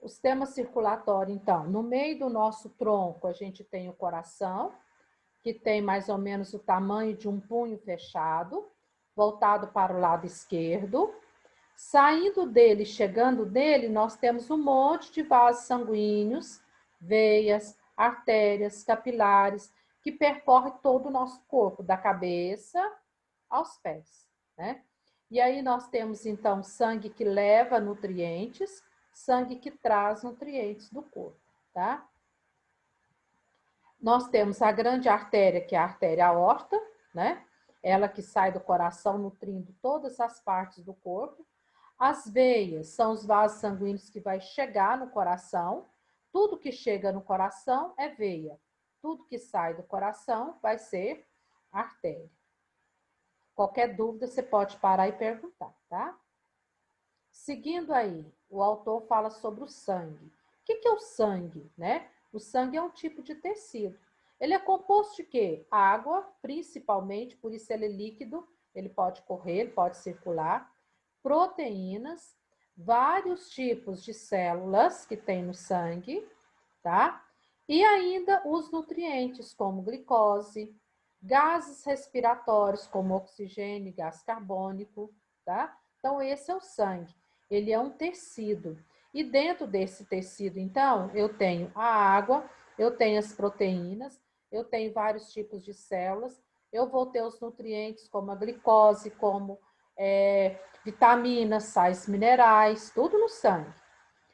O sistema circulatório, então, no meio do nosso tronco, a gente tem o coração, que tem mais ou menos o tamanho de um punho fechado, voltado para o lado esquerdo. Saindo dele, chegando dele, nós temos um monte de vasos sanguíneos, veias, artérias, capilares, que percorre todo o nosso corpo, da cabeça aos pés, né? E aí nós temos, então, sangue que leva nutrientes, sangue que traz nutrientes do corpo, tá? Nós temos a grande artéria, que é a artéria aorta, né? Ela que sai do coração nutrindo todas as partes do corpo. As veias são os vasos sanguíneos que vai chegar no coração. Tudo que chega no coração é veia. Tudo que sai do coração vai ser artéria. Qualquer dúvida, você pode parar e perguntar, tá? Seguindo aí, o autor fala sobre o sangue. O que é o sangue, né? O sangue é um tipo de tecido. Ele é composto de quê? Água, principalmente, por isso ele é líquido, ele pode correr, ele pode circular, proteínas, vários tipos de células que tem no sangue, tá? E ainda os nutrientes, como glicose, gases respiratórios, como oxigênio e gás carbônico, tá? Então, esse é o sangue. Ele é um tecido. E dentro desse tecido, então, eu tenho a água, eu tenho as proteínas, eu tenho vários tipos de células, eu vou ter os nutrientes, como a glicose, como vitaminas, sais minerais, tudo no sangue.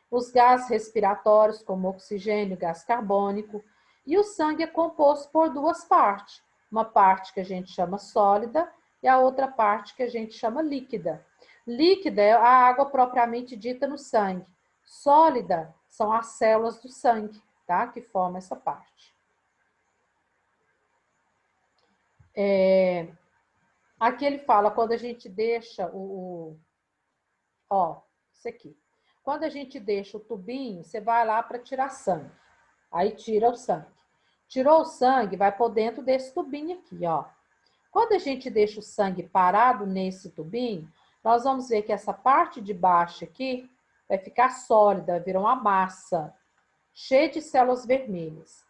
Os gases respiratórios, como oxigênio, gás carbônico, e o sangue é composto por duas partes. Uma parte que a gente chama sólida e a outra parte que a gente chama líquida. Líquida é a água propriamente dita no sangue. Sólida são as células do sangue, tá? Que formam essa parte. Aqui ele fala, quando a gente deixa ó, isso aqui. Quando a gente deixa o tubinho, você vai lá para tirar sangue. Aí tira o sangue. Tirou o sangue, vai por dentro desse tubinho aqui, ó. Quando a gente deixa o sangue parado nesse tubinho, nós vamos ver que essa parte de baixo aqui vai ficar sólida, vai virar uma massa, cheia de células vermelhas.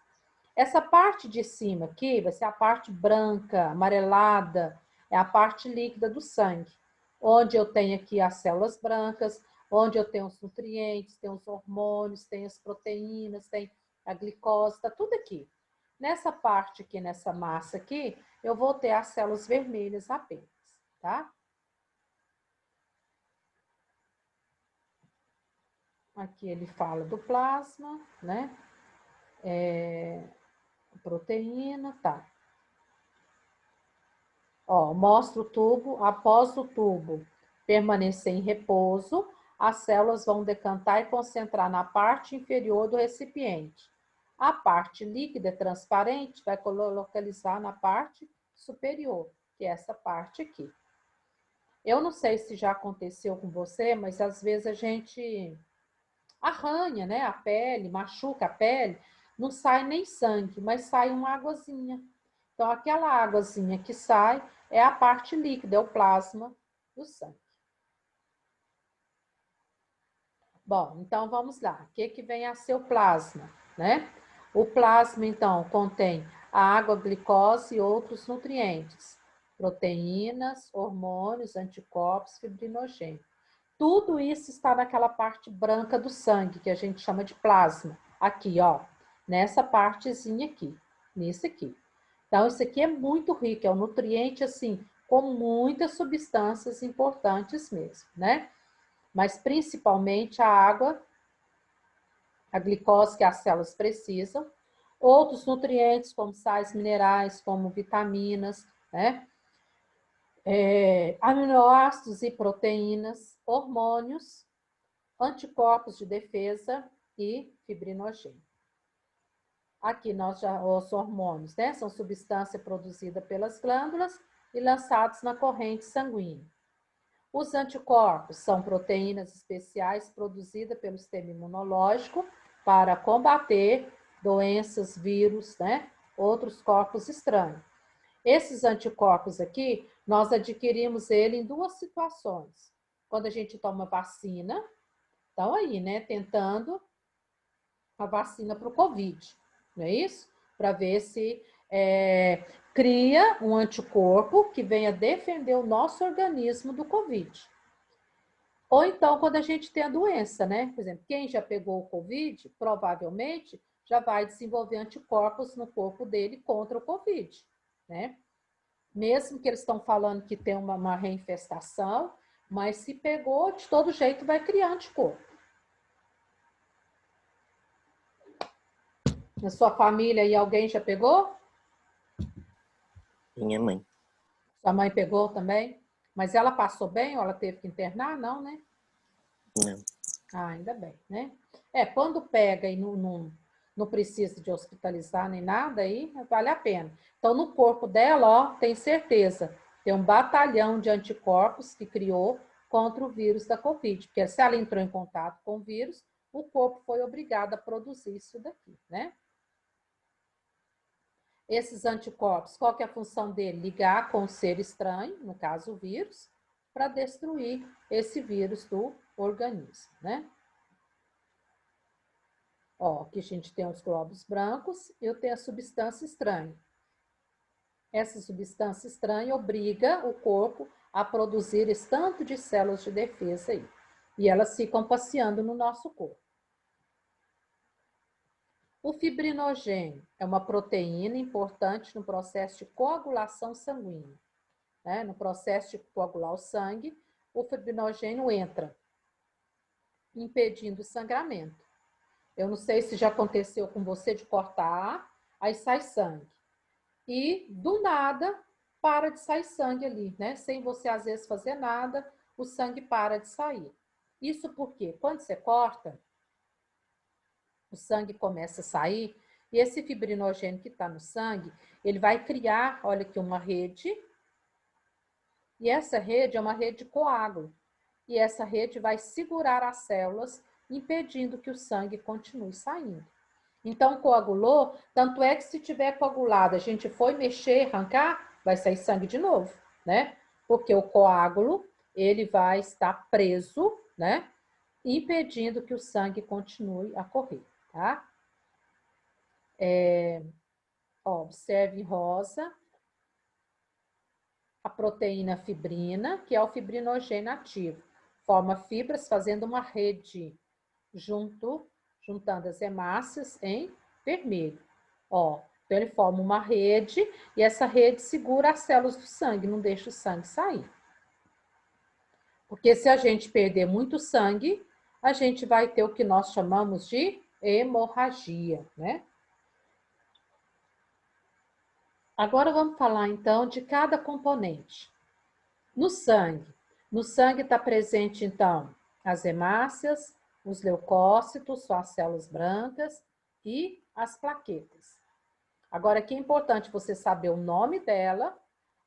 Essa parte de cima aqui vai ser a parte branca, amarelada, é a parte líquida do sangue, onde eu tenho aqui as células brancas, onde eu tenho os nutrientes, tem os hormônios, tem as proteínas, tem a glicose, tá tudo aqui. Nessa parte aqui, nessa massa aqui, eu vou ter as células vermelhas apenas, tá? Aqui ele fala do plasma, né? Proteína, tá. Ó, mostra o tubo, após o tubo permanecer em repouso, as células vão decantar e concentrar na parte inferior do recipiente. A parte líquida e transparente vai localizar na parte superior, que é essa parte aqui. Eu não sei se já aconteceu com você, mas às vezes a gente arranha, né, a pele, machuca a pele, não sai nem sangue, mas sai uma águazinha. Então, aquela águazinha que sai é a parte líquida, é o plasma do sangue. Bom, então vamos lá. O que vem a ser o plasma, né? O plasma, então, contém a água, a glicose e outros nutrientes, proteínas, hormônios, anticorpos, fibrinogênio. Tudo isso está naquela parte branca do sangue, que a gente chama de plasma. Aqui, ó, nessa partezinha aqui, nisso aqui. Então, isso aqui é muito rico, é um nutriente, assim, com muitas substâncias importantes mesmo, né? Mas, principalmente, a água, a glicose que as células precisam, outros nutrientes, como sais minerais, como vitaminas, né? Aminoácidos e proteínas, hormônios, anticorpos de defesa e fibrinogênio. Aqui nós já, os hormônios, né? São substância produzida pelas glândulas e lançados na corrente sanguínea. Os anticorpos são proteínas especiais produzidas pelo sistema imunológico para combater doenças, vírus, né? Outros corpos estranhos. Esses anticorpos aqui, nós adquirimos ele em duas situações. Quando a gente toma vacina, estão aí, né? Tentando a vacina para o Covid, não é isso? Para ver se cria um anticorpo que venha defender o nosso organismo do Covid. Ou então, quando a gente tem a doença, né? Por exemplo, quem já pegou o Covid, provavelmente já vai desenvolver anticorpos no corpo dele contra o Covid, né? Mesmo que eles estão falando que tem uma reinfestação, mas se pegou, de todo jeito vai criar anticorpo. Na sua família aí alguém já pegou? Minha mãe. Sua mãe pegou também? Mas ela passou bem ou ela teve que internar? Não, né? Não. Ah, ainda bem, né? Quando pega e não precisa de hospitalizar nem nada, aí vale a pena. Então, no corpo dela, ó, tem certeza, tem um batalhão de anticorpos que criou contra o vírus da Covid, porque se ela entrou em contato com o vírus, o corpo foi obrigado a produzir isso daqui, né? Esses anticorpos, qual que é a função dele? Ligar com o ser estranho, no caso o vírus, para destruir esse vírus do organismo, né? Ó, aqui a gente tem os glóbulos brancos e eu tenho a substância estranha. Essa substância estranha obriga o corpo a produzir esse tanto de células de defesa aí. E elas ficam passeando no nosso corpo. O fibrinogênio é uma proteína importante no processo de coagulação sanguínea, né? No processo de coagular o sangue, o fibrinogênio entra, impedindo o sangramento. Eu não sei se já aconteceu com você de cortar, aí sai sangue. E, do nada, para de sair sangue ali, né? Sem você, às vezes, fazer nada, o sangue para de sair. Isso porque, quando você corta, o sangue começa a sair, e esse fibrinogênio que está no sangue, ele vai criar, olha aqui, uma rede, e essa rede é uma rede de coágulo. E essa rede vai segurar as células, impedindo que o sangue continue saindo. Então, coagulou, tanto é que se tiver coagulado, a gente foi mexer, arrancar, vai sair sangue de novo, né? Porque o coágulo, ele vai estar preso, né? Impedindo que o sangue continue a correr, tá? Observe em rosa a proteína fibrina, que é o fibrinogênio ativo. Forma fibras fazendo uma rede juntando as hemácias em vermelho. Ó, então ele forma uma rede e essa rede segura as células do sangue, não deixa o sangue sair. Porque se a gente perder muito sangue, a gente vai ter o que nós chamamos de hemorragia, né? Agora vamos falar então de cada componente. No sangue está presente então as hemácias, os leucócitos, são as células brancas, e as plaquetas. Agora, aqui é importante você saber o nome dela,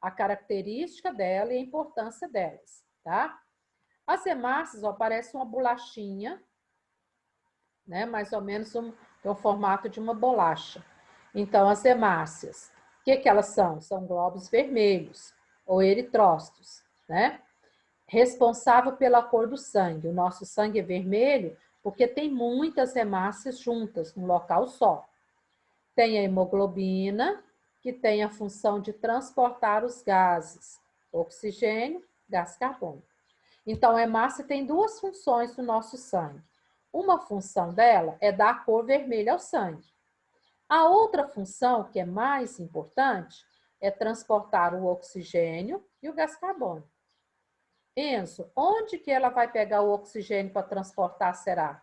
a característica dela e a importância delas, tá? As hemácias, ó, parece uma bolachinha, né? Mais ou menos tem o formato de uma bolacha. Então, as hemácias, o que elas são? São glóbulos vermelhos ou eritrócitos, né? Responsável pela cor do sangue. O nosso sangue é vermelho porque tem muitas hemácias juntas, num local só. Tem a hemoglobina, que tem a função de transportar os gases, oxigênio, gás carbônico. Então, a hemácia tem duas funções no nosso sangue. Uma função dela é dar a cor vermelha ao sangue. A outra função, que é mais importante, é transportar o oxigênio e o gás carbônico. Enzo, onde que ela vai pegar o oxigênio para transportar, será?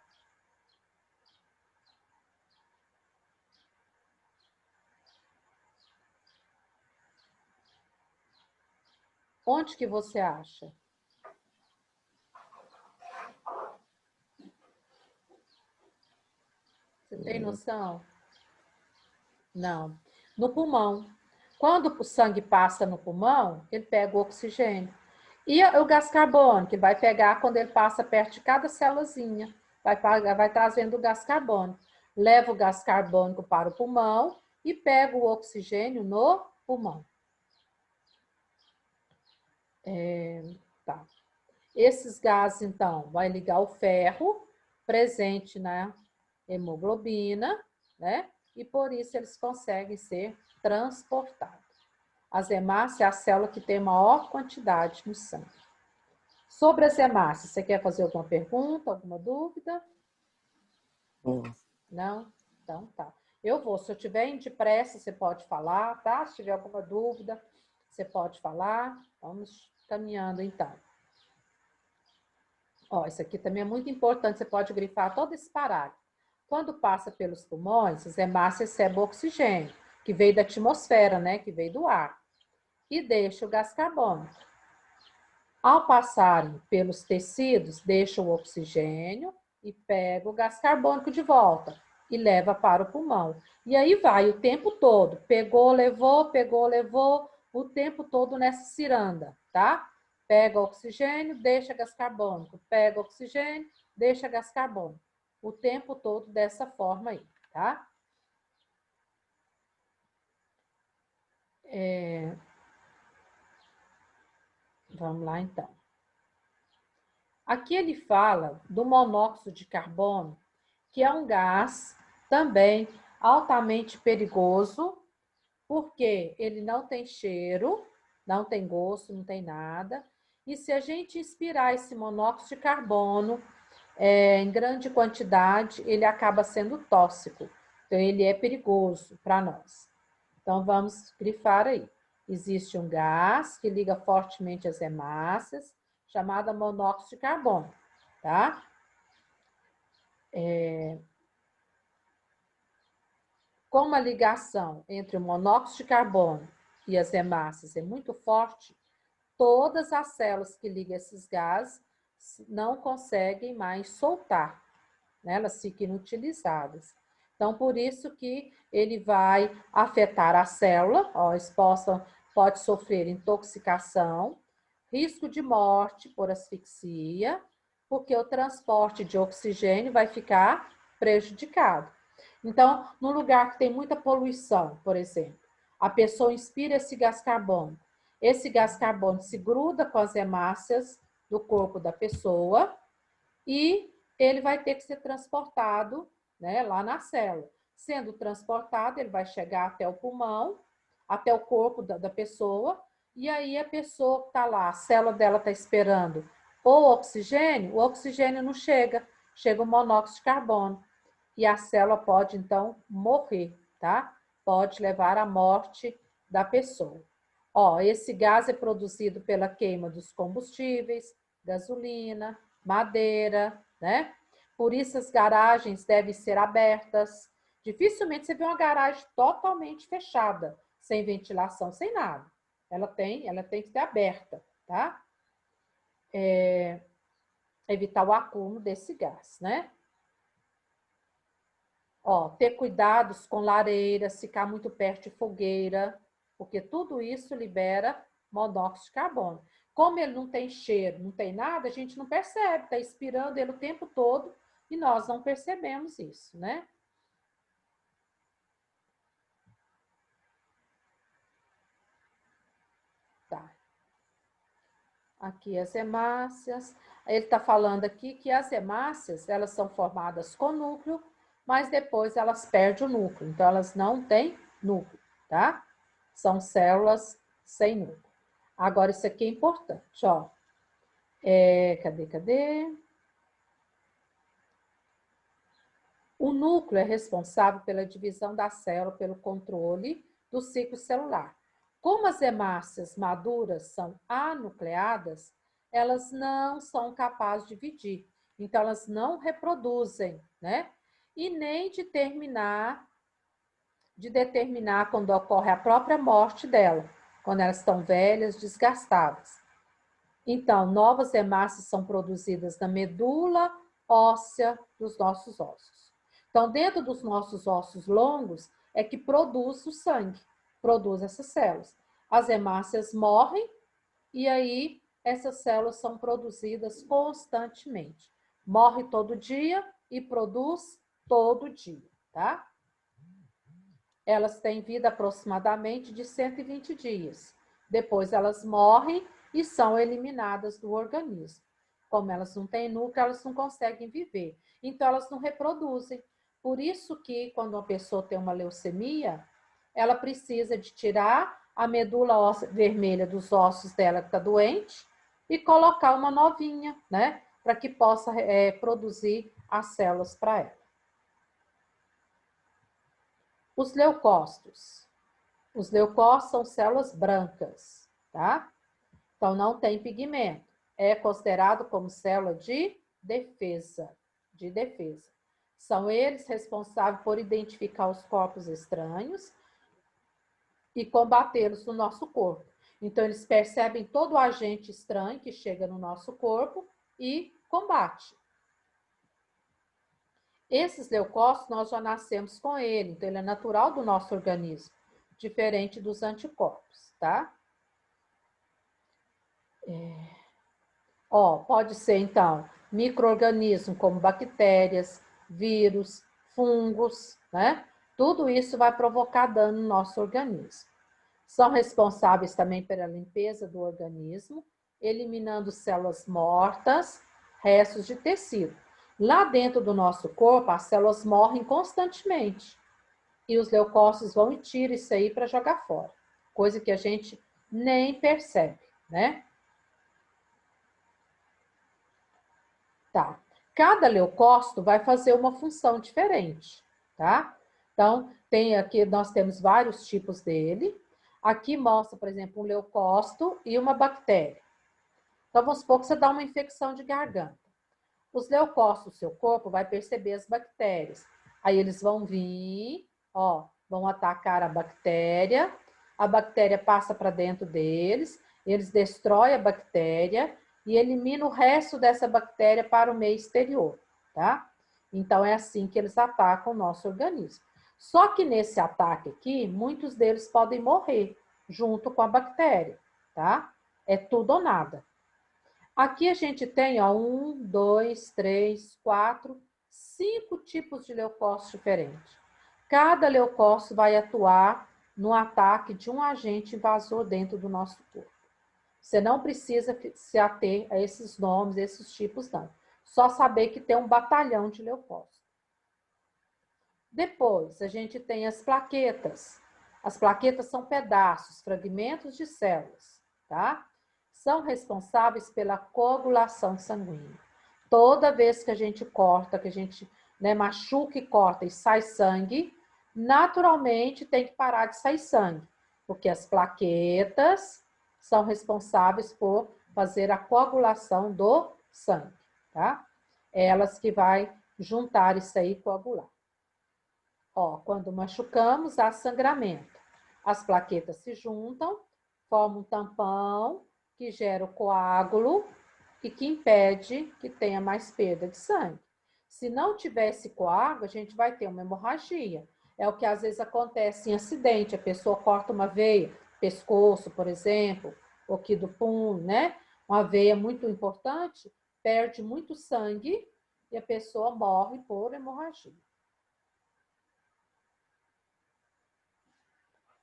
Onde que você acha? Você tem noção? Não. No pulmão. Quando o sangue passa no pulmão, ele pega o oxigênio. E o gás carbônico, ele vai pegar quando ele passa perto de cada célulazinha. Vai trazendo o gás carbônico. Leva o gás carbônico para o pulmão e pega o oxigênio no pulmão. Tá. Esses gases, então, vai ligar o ferro presente, né, hemoglobina, né? E por isso eles conseguem ser transportados. As hemácias é a célula que tem maior quantidade no sangue. Sobre as hemácias, você quer fazer alguma pergunta, alguma dúvida? Não? Então tá. Eu vou, se eu tiver indo depressa, você pode falar, tá? Se tiver alguma dúvida, você pode falar. Vamos caminhando então. Ó, isso aqui também é muito importante, você pode grifar todo esse parágrafo. Quando passa pelos pulmões, as hemácias recebem oxigênio, que veio da atmosfera, né? Que veio do ar, e deixa o gás carbônico. Ao passarem pelos tecidos, deixa o oxigênio e pega o gás carbônico de volta e leva para o pulmão. E aí vai o tempo todo. Pegou, levou, o tempo todo nessa ciranda, tá? Pega oxigênio, deixa gás carbônico. Pega oxigênio, deixa gás carbônico. O tempo todo dessa forma aí, tá? Vamos lá, então. Aqui ele fala do monóxido de carbono, que é um gás também altamente perigoso, porque ele não tem cheiro, não tem gosto, não tem nada. E se a gente inspirar esse monóxido de carbono em grande quantidade, ele acaba sendo tóxico. Então, ele é perigoso para nós. Então, vamos grifar aí. Existe um gás que liga fortemente as hemácias, chamada monóxido de carbono, tá? Como a ligação entre o monóxido de carbono e as hemácias é muito forte, todas as células que ligam esses gases não conseguem mais soltar, né? Elas ficam inutilizadas. Então, por isso que ele vai afetar a célula, ó, exposta, pode sofrer intoxicação, risco de morte por asfixia, porque o transporte de oxigênio vai ficar prejudicado. Então, no lugar que tem muita poluição, por exemplo, a pessoa inspira esse gás carbônico. Esse gás carbônico se gruda com as hemácias do corpo da pessoa e ele vai ter que ser transportado, né, lá na célula. Sendo transportado, ele vai chegar até o pulmão, até o corpo da pessoa, e aí a pessoa que está lá, a célula dela está esperando o oxigênio não chega, chega o monóxido de carbono. E a célula pode, então, morrer, tá? Pode levar à morte da pessoa. Ó, esse gás é produzido pela queima dos combustíveis, gasolina, madeira, né? Por isso as garagens devem ser abertas. Dificilmente você vê uma garagem totalmente fechada, sem ventilação, sem nada. Ela tem que ser aberta, tá? Evitar o acúmulo desse gás, né? Ó, ter cuidados com lareiras, ficar muito perto de fogueira, porque tudo isso libera monóxido de carbono. Como ele não tem cheiro, não tem nada, a gente não percebe, está expirando ele o tempo todo e nós não percebemos isso, né? Tá. Aqui as hemácias. Ele está falando aqui que as hemácias, elas são formadas com núcleo, mas depois elas perdem o núcleo. Então, elas não têm núcleo, tá? São células sem núcleo. Agora, isso aqui é importante, ó. Cadê? O núcleo é responsável pela divisão da célula, pelo controle do ciclo celular. Como as hemácias maduras são anucleadas, elas não são capazes de dividir. Então, elas não reproduzem, né? E nem de determinar quando ocorre a própria morte dela, quando elas estão velhas, desgastadas. Então, novas hemácias são produzidas na medula óssea dos nossos ossos. Então, dentro dos nossos ossos longos é que produz o sangue, produz essas células. As hemácias morrem e aí essas células são produzidas constantemente. Morre todo dia e produz todo dia, tá? Elas têm vida aproximadamente de 120 dias. Depois elas morrem e são eliminadas do organismo. Como elas não têm núcleo, elas não conseguem viver. Então, elas não reproduzem. Por isso que quando uma pessoa tem uma leucemia, ela precisa de tirar a medula óssea vermelha dos ossos dela que está doente e colocar uma novinha, né? Para que possa produzir as células para ela. Os leucócitos. Os leucócitos são células brancas, tá? Então, não tem pigmento. É considerado como célula de defesa. São eles responsáveis por identificar os corpos estranhos e combatê-los no nosso corpo. Então, eles percebem todo o agente estranho que chega no nosso corpo e combate. Esses leucócitos, nós já nascemos com ele, então ele é natural do nosso organismo, diferente dos anticorpos, tá? Pode ser, então, micro-organismos como bactérias, vírus, fungos, né? Tudo isso vai provocar dano no nosso organismo. São responsáveis também pela limpeza do organismo, eliminando células mortas, restos de tecido. Lá dentro do nosso corpo, as células morrem constantemente. E os leucócitos vão e tiram isso aí para jogar fora. Coisa que a gente nem percebe, né? Tá. Cada leucócito vai fazer uma função diferente, tá? Então, nós temos vários tipos dele. Aqui mostra, por exemplo, um leucócito e uma bactéria. Então, vamos supor que você dá uma infecção de garganta. Os leucócitos do seu corpo vai perceber as bactérias. Aí eles vão vir, vão atacar a bactéria passa para dentro deles, eles destroem a bactéria e eliminam o resto dessa bactéria para o meio exterior, tá? Então, é assim que eles atacam o nosso organismo. Só que nesse ataque aqui, muitos deles podem morrer junto com a bactéria, tá? É tudo ou nada. Aqui a gente tem, 1, 2, 3, 4, 5 tipos de leucócitos diferentes. Cada leucócito vai atuar no ataque de um agente invasor dentro do nosso corpo. Você não precisa se ater a esses nomes, esses tipos, não. Só saber que tem um batalhão de leucócitos. Depois, a gente tem as plaquetas. As plaquetas são pedaços, fragmentos de células, tá? São responsáveis pela coagulação sanguínea. Toda vez que a gente corta, que a gente machuca e corta e sai sangue, naturalmente tem que parar de sair sangue, porque as plaquetas são responsáveis por fazer a coagulação do sangue, tá? Elas que vai juntar isso aí e coagular. Quando machucamos, há sangramento. As plaquetas se juntam, formam um tampão que gera o coágulo e que impede que tenha mais perda de sangue. Se não tivesse coágulo, a gente vai ter uma hemorragia. É o que às vezes acontece em acidente, a pessoa corta uma veia, pescoço, por exemplo, ou aqui do punho, né? Uma veia muito importante, perde muito sangue e a pessoa morre por hemorragia.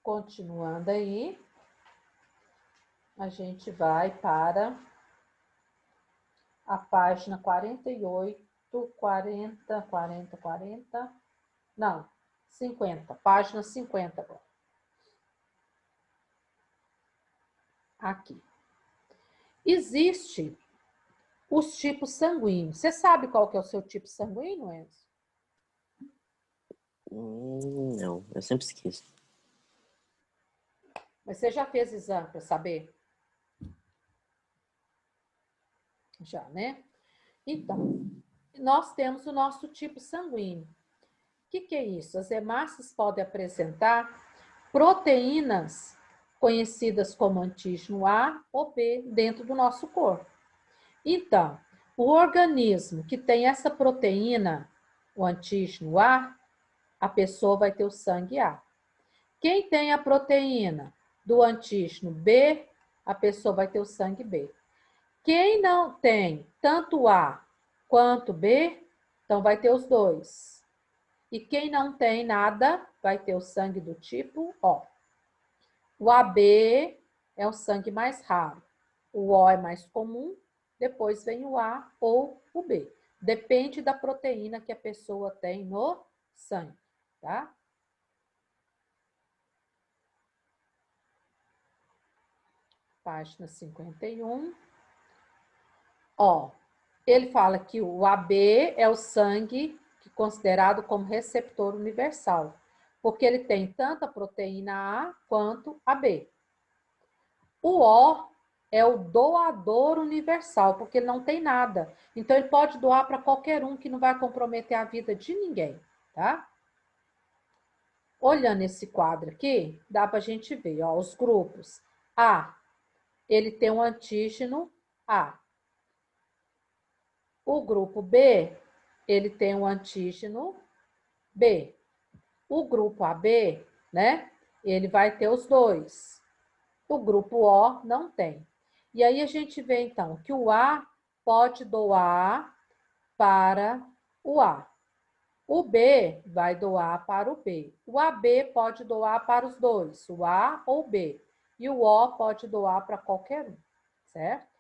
Continuando aí, a gente vai para a página 48, 40, não, 50, página 50 agora. Aqui. Existe os tipos sanguíneos. Você sabe qual que é o seu tipo sanguíneo, Enzo? Não, eu sempre esqueço. Mas você já fez exame para saber? Já, né? Então, nós temos o nosso tipo sanguíneo. O que é isso? As hemácias podem apresentar proteínas conhecidas como antígeno A ou B dentro do nosso corpo. Então, o organismo que tem essa proteína, o antígeno a pessoa vai ter o sangue A. Quem tem a proteína do antígeno B, a pessoa vai ter o sangue B. Quem não tem tanto A quanto B, então vai ter os dois. E quem não tem nada, vai ter o sangue do tipo O. O AB é o sangue mais raro. O O é mais comum, depois vem o A ou o B. Depende da proteína que a pessoa tem no sangue, tá? Página 51. Ó, ele fala que o AB é o sangue considerado como receptor universal, porque ele tem tanto a proteína A quanto a B. O O é o doador universal, porque ele não tem nada. Então, ele pode doar para qualquer um que não vai comprometer a vida de ninguém, tá? Olhando esse quadro aqui, dá para a gente ver, ó, os grupos. A, ele tem um antígeno A. O grupo B, ele tem um antígeno B. O grupo AB, né, ele vai ter os dois. O grupo O não tem. E aí a gente vê, então, que o A pode doar para o A. O B vai doar para o B. O AB pode doar para os dois, o A ou o B. E o O pode doar para qualquer um, certo?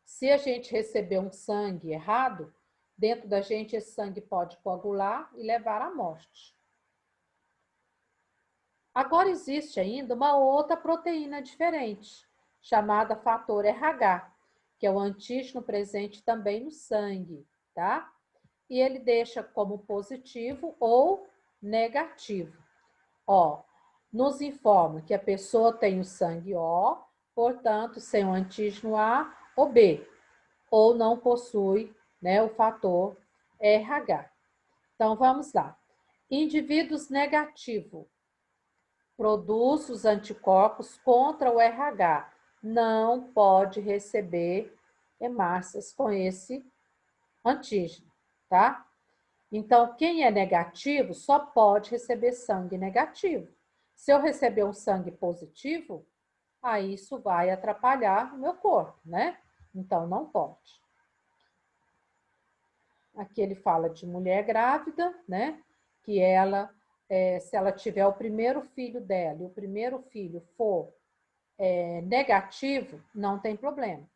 Se a gente receber um sangue errado, dentro da gente esse sangue pode coagular e levar à morte. Agora existe ainda uma outra proteína diferente, chamada fator RH, que é o antígeno presente também no sangue, tá? E ele deixa como positivo ou negativo. Ó, nos informa que a pessoa tem o sangue O, portanto, sem o antígeno A ou B, ou não possui, né, o fator RH. Então, vamos lá. Indivíduos negativos produz os anticorpos contra o RH. Não pode receber hemácias com esse antígeno, tá? Então, quem é negativo só pode receber sangue negativo. Se eu receber um sangue positivo, aí isso vai atrapalhar o meu corpo, né? Então, não pode. Aqui ele fala de mulher grávida, né? Que ela, se ela tiver o primeiro filho dela e o primeiro filho for negativo, não tem problema.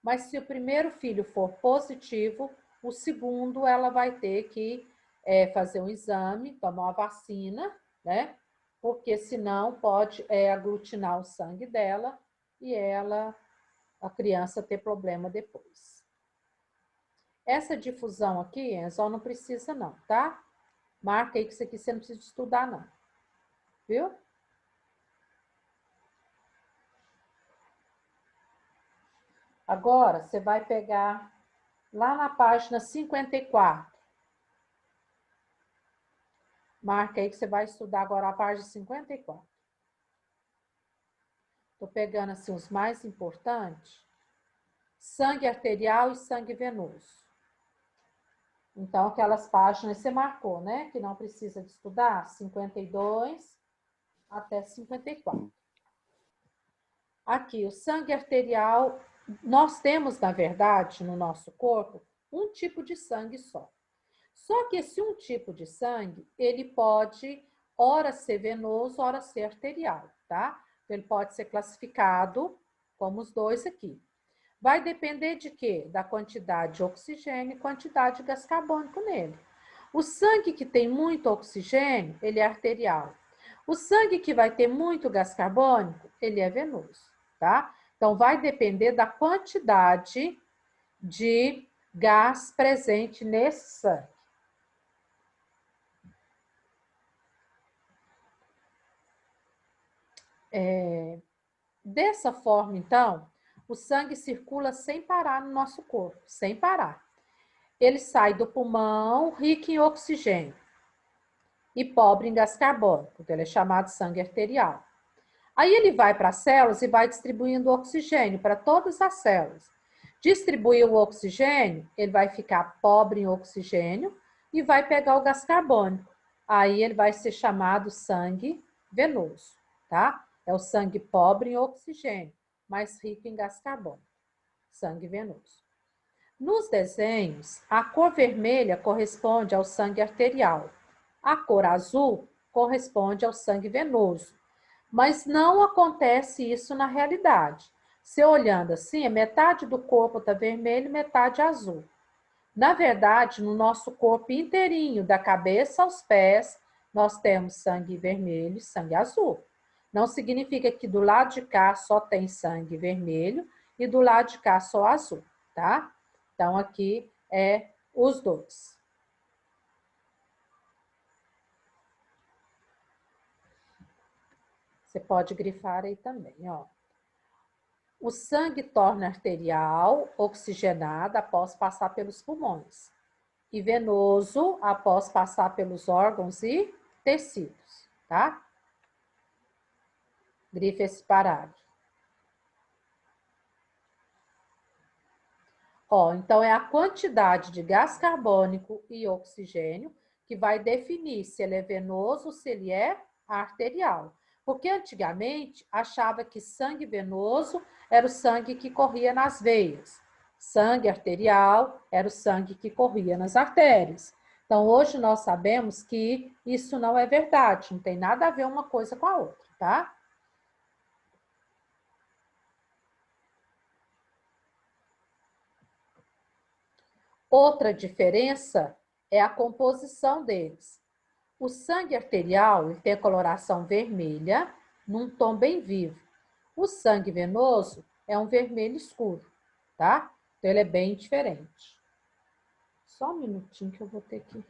Mas se o primeiro filho for positivo, o segundo ela vai ter que fazer um exame, tomar uma vacina, né? Porque senão pode aglutinar o sangue dela e a criança ter problema depois. Essa difusão aqui, Enzo, não precisa não, tá? Marca aí que isso aqui você não precisa estudar não, viu? Agora, você vai pegar lá na página 54. Marca aí que você vai estudar agora a página 54. Estou pegando assim os mais importantes. Sangue arterial e sangue venoso. Então, aquelas páginas você marcou, né? Que não precisa de estudar, 52 até 54. Aqui, o sangue arterial, nós temos, na verdade, no nosso corpo, um tipo de sangue só. Só que esse um tipo de sangue, ele pode, ora ser venoso, ora ser arterial, tá? Então, ele pode ser classificado como os dois aqui. Vai depender de quê? Da quantidade de oxigênio e quantidade de gás carbônico nele. O sangue que tem muito oxigênio, ele é arterial. O sangue que vai ter muito gás carbônico, ele é venoso, tá? Então, vai depender da quantidade de gás presente nesse sangue. Dessa forma, então, o sangue circula sem parar no nosso corpo, sem parar. Ele sai do pulmão rico em oxigênio e pobre em gás carbônico, então ele é chamado sangue arterial. Aí ele vai para as células e vai distribuindo oxigênio para todas as células. Distribuiu o oxigênio, ele vai ficar pobre em oxigênio e vai pegar o gás carbônico. Aí ele vai ser chamado sangue venoso, tá? É o sangue pobre em oxigênio, mas rico em gás carbônico. Sangue venoso. Nos desenhos, a cor vermelha corresponde ao sangue arterial. A cor azul corresponde ao sangue venoso. Mas não acontece isso na realidade. Você olhando assim, metade do corpo está vermelho, metade azul. Na verdade, no nosso corpo inteirinho, da cabeça aos pés, nós temos sangue vermelho e sangue azul. Não significa que do lado de cá só tem sangue vermelho e do lado de cá só azul, tá? Então, aqui é os dois. Você pode grifar aí também, ó. O sangue torna arterial, oxigenado após passar pelos pulmões e venoso após passar pelos órgãos e tecidos, tá? Grife esse parágrafo. Ó, então é a quantidade de gás carbônico e oxigênio que vai definir se ele é venoso ou se ele é arterial. Porque antigamente achava que sangue venoso era o sangue que corria nas veias. Sangue arterial era o sangue que corria nas artérias. Então, hoje nós sabemos que isso não é verdade, não tem nada a ver uma coisa com a outra, tá? Outra diferença é a composição deles. O sangue arterial ele tem a coloração vermelha, num tom bem vivo. O sangue venoso é um vermelho escuro, tá? Então, ele é bem diferente. Só um minutinho que eu vou ter que...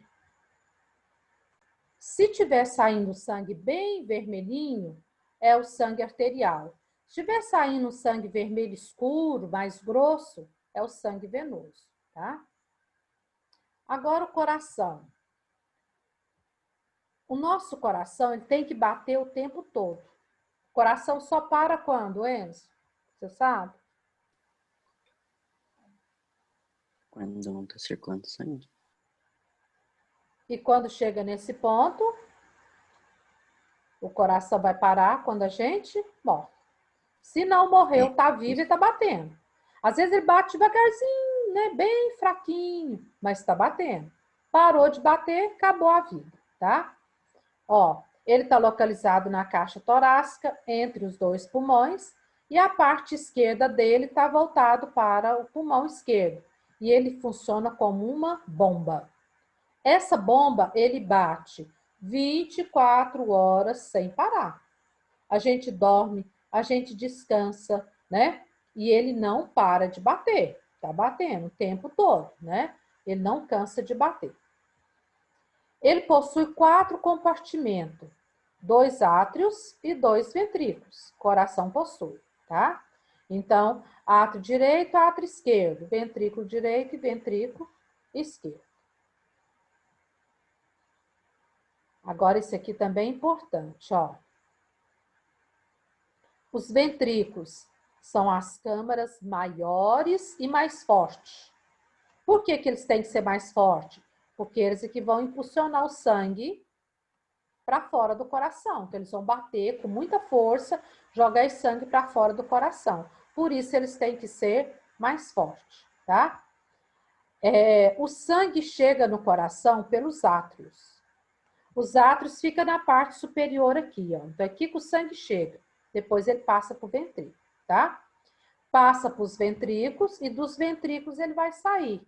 Se tiver saindo sangue bem vermelhinho, é o sangue arterial. Se tiver saindo sangue vermelho escuro, mais grosso, é o sangue venoso, tá? Agora o coração. O nosso coração ele tem que bater o tempo todo. O coração só para quando, Enzo? Você sabe? Quando não tá circulando sangue. E quando chega nesse ponto, o coração vai parar quando a gente morre. Se não morreu, tá vivo e tá batendo. Às vezes ele bate devagarzinho, né? Bem fraquinho, mas tá batendo. Parou de bater, acabou a vida, tá? Ó, ele está localizado na caixa torácica, entre os dois pulmões, e a parte esquerda dele está voltado para o pulmão esquerdo. E ele funciona como uma bomba. Essa bomba, ele bate 24 horas sem parar. A gente dorme, a gente descansa, né? E ele não para de bater. Tá batendo o tempo todo, né? Ele não cansa de bater. Ele possui 4 compartimentos, 2 átrios e 2 ventrículos. Coração possui, tá? Então, átrio direito, átrio esquerdo, ventrículo direito e ventrículo esquerdo. Agora, esse aqui também é importante, ó. Os ventrículos são as câmaras maiores e mais fortes. Por que que eles têm que ser mais fortes? Porque eles é que vão impulsionar o sangue para fora do coração. Então, eles vão bater com muita força, jogar esse sangue para fora do coração. Por isso, eles têm que ser mais fortes, tá? O sangue chega no coração pelos átrios. Os átrios ficam na parte superior aqui, ó. Então, aqui que o sangue chega. Depois ele passa para o ventrículo, tá? Passa para os ventrículos e dos ventrículos ele vai sair.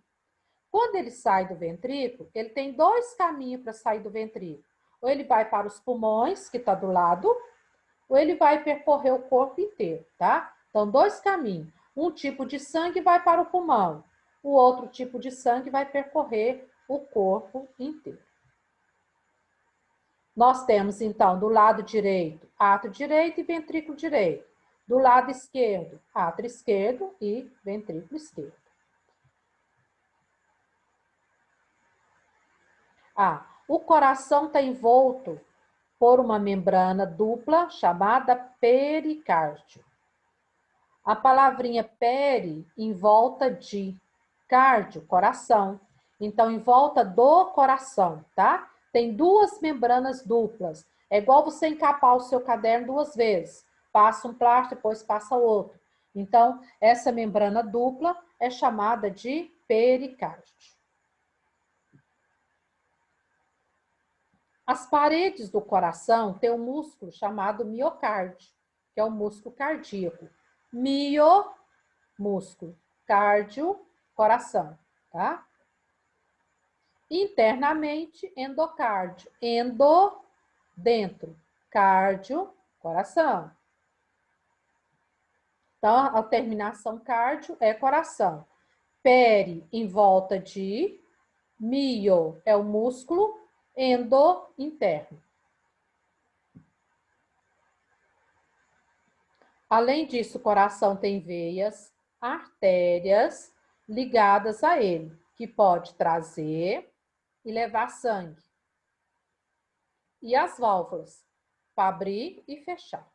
Quando ele sai do ventrículo, ele tem 2 caminhos para sair do ventrículo. Ou ele vai para os pulmões, que está do lado, ou ele vai percorrer o corpo inteiro, tá? Então, 2 caminhos. Um tipo de sangue vai para o pulmão, o outro tipo de sangue vai percorrer o corpo inteiro. Nós temos, então, do lado direito, átrio direito e ventrículo direito. Do lado esquerdo, átrio esquerdo e ventrículo esquerdo. O coração está envolto por uma membrana dupla chamada pericárdio. A palavrinha peri, em volta de, cardio, coração. Então, em volta do coração, tá? Tem 2 membranas duplas. É igual você encapar o seu caderno 2 vezes. Passa um plástico, depois passa outro. Então, essa membrana dupla é chamada de pericárdio. As paredes do coração têm um músculo chamado miocárdio, que é o músculo cardíaco. Mio, músculo, cardio, coração, tá? Internamente, endocárdio. Endo, dentro. Cardio, coração. Então, a terminação cardio é coração. Peri, em volta de. Mio é o músculo. Endo, interno. Além disso, o coração tem veias, artérias ligadas a ele, que pode trazer e levar sangue. E as válvulas, para abrir e fechar.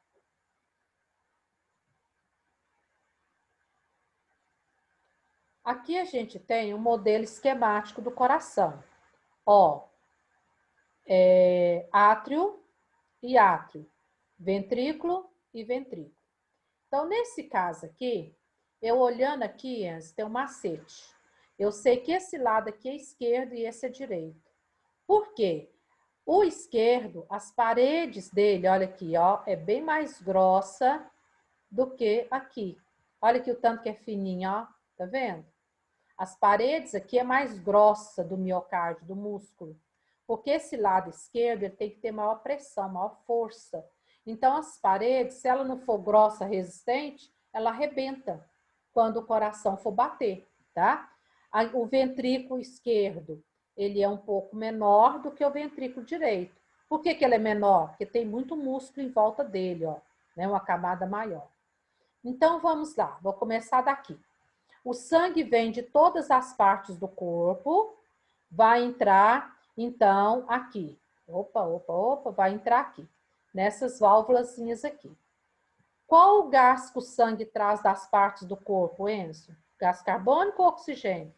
Aqui a gente tem um modelo esquemático do coração. Ó, átrio e átrio, ventrículo e ventrículo. Então, nesse caso aqui, eu olhando aqui, tem um macete. Eu sei que esse lado aqui é esquerdo e esse é direito. Por quê? O esquerdo, as paredes dele, olha aqui, ó, é bem mais grossa do que aqui. Olha aqui o tanto que é fininho, ó, tá vendo? As paredes aqui é mais grossa do miocárdio, do músculo. Porque esse lado esquerdo, ele tem que ter maior pressão, maior força. Então, as paredes, se ela não for grossa, resistente, ela arrebenta quando o coração for bater, tá? O ventrículo esquerdo, ele é um pouco menor do que o ventrículo direito. Por que que ele é menor? Porque tem muito músculo em volta dele, ó, né? Uma camada maior. Então, vamos lá. Vou começar daqui. O sangue vem de todas as partes do corpo, vai entrar, então, aqui. Opa, vai entrar aqui, nessas válvulazinhas aqui. Qual o gás que o sangue traz das partes do corpo, Enzo? Gás carbônico ou oxigênio?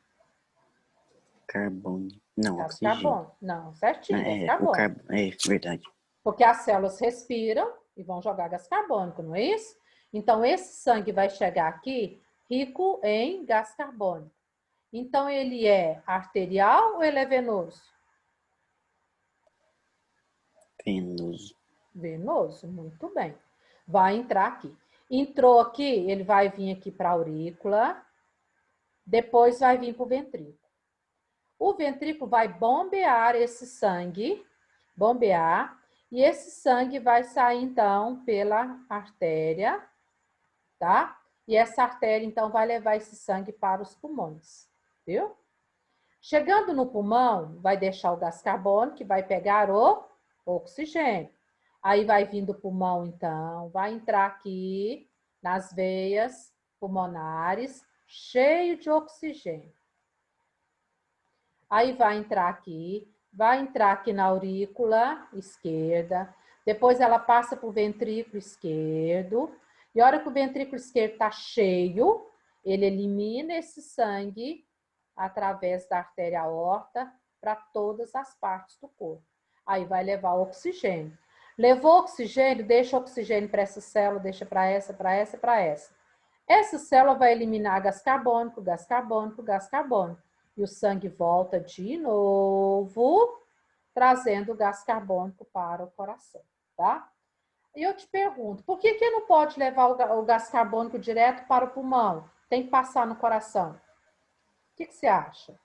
Carbono. Não, Gás oxigênio. carbônico. Não, certinho, gás É, carbônico. é verdade. Porque as células respiram e vão jogar gás carbônico, não é isso? Então, esse sangue vai chegar aqui rico em gás carbônico. Então, ele é arterial ou ele é venoso? Venoso. Venoso, muito bem. Vai entrar aqui. Entrou aqui, ele vai vir aqui para a aurícula, depois vai vir para o ventrículo. O ventrículo vai bombear esse sangue, e esse sangue vai sair, então, pela artéria, tá? E essa artéria, então, vai levar esse sangue para os pulmões, viu? Chegando no pulmão, vai deixar o gás carbônico, que vai pegar o oxigênio. Aí vai vir do pulmão, então, vai entrar aqui nas veias pulmonares, cheio de oxigênio. Aí vai entrar aqui na aurícula esquerda, depois ela passa para o ventrículo esquerdo, e a hora que o ventrículo esquerdo está cheio, ele elimina esse sangue através da artéria aorta para todas as partes do corpo. Aí vai levar oxigênio. Levou oxigênio, deixa oxigênio para essa célula, deixa para essa, para essa, para essa. Essa célula vai eliminar gás carbônico, gás carbônico, gás carbônico. E o sangue volta de novo, trazendo gás carbônico para o coração, tá? E eu te pergunto, por que que não pode levar o gás carbônico direto para o pulmão? Tem que passar no coração. O que você acha?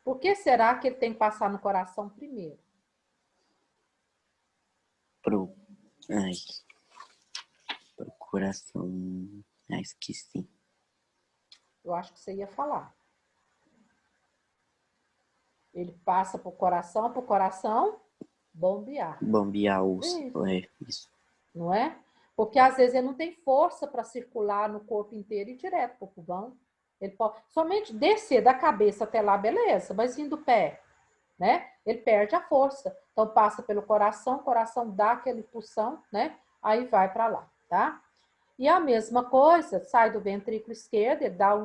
Por que será que ele tem que passar no coração primeiro? Ai, pro coração. Ah, esqueci. Eu acho que você ia falar. Ele passa para o coração bombear. Bombear isso. Não é? Porque às vezes ele não tem força para circular no corpo inteiro e direto para o pulmão. Ele pode somente descer da cabeça até lá, beleza, mas vindo do pé, né? Ele perde a força. Então passa pelo coração, o coração dá aquela impulsão, né? Aí vai para lá, tá? E a mesma coisa, sai do ventrículo esquerdo, ele dá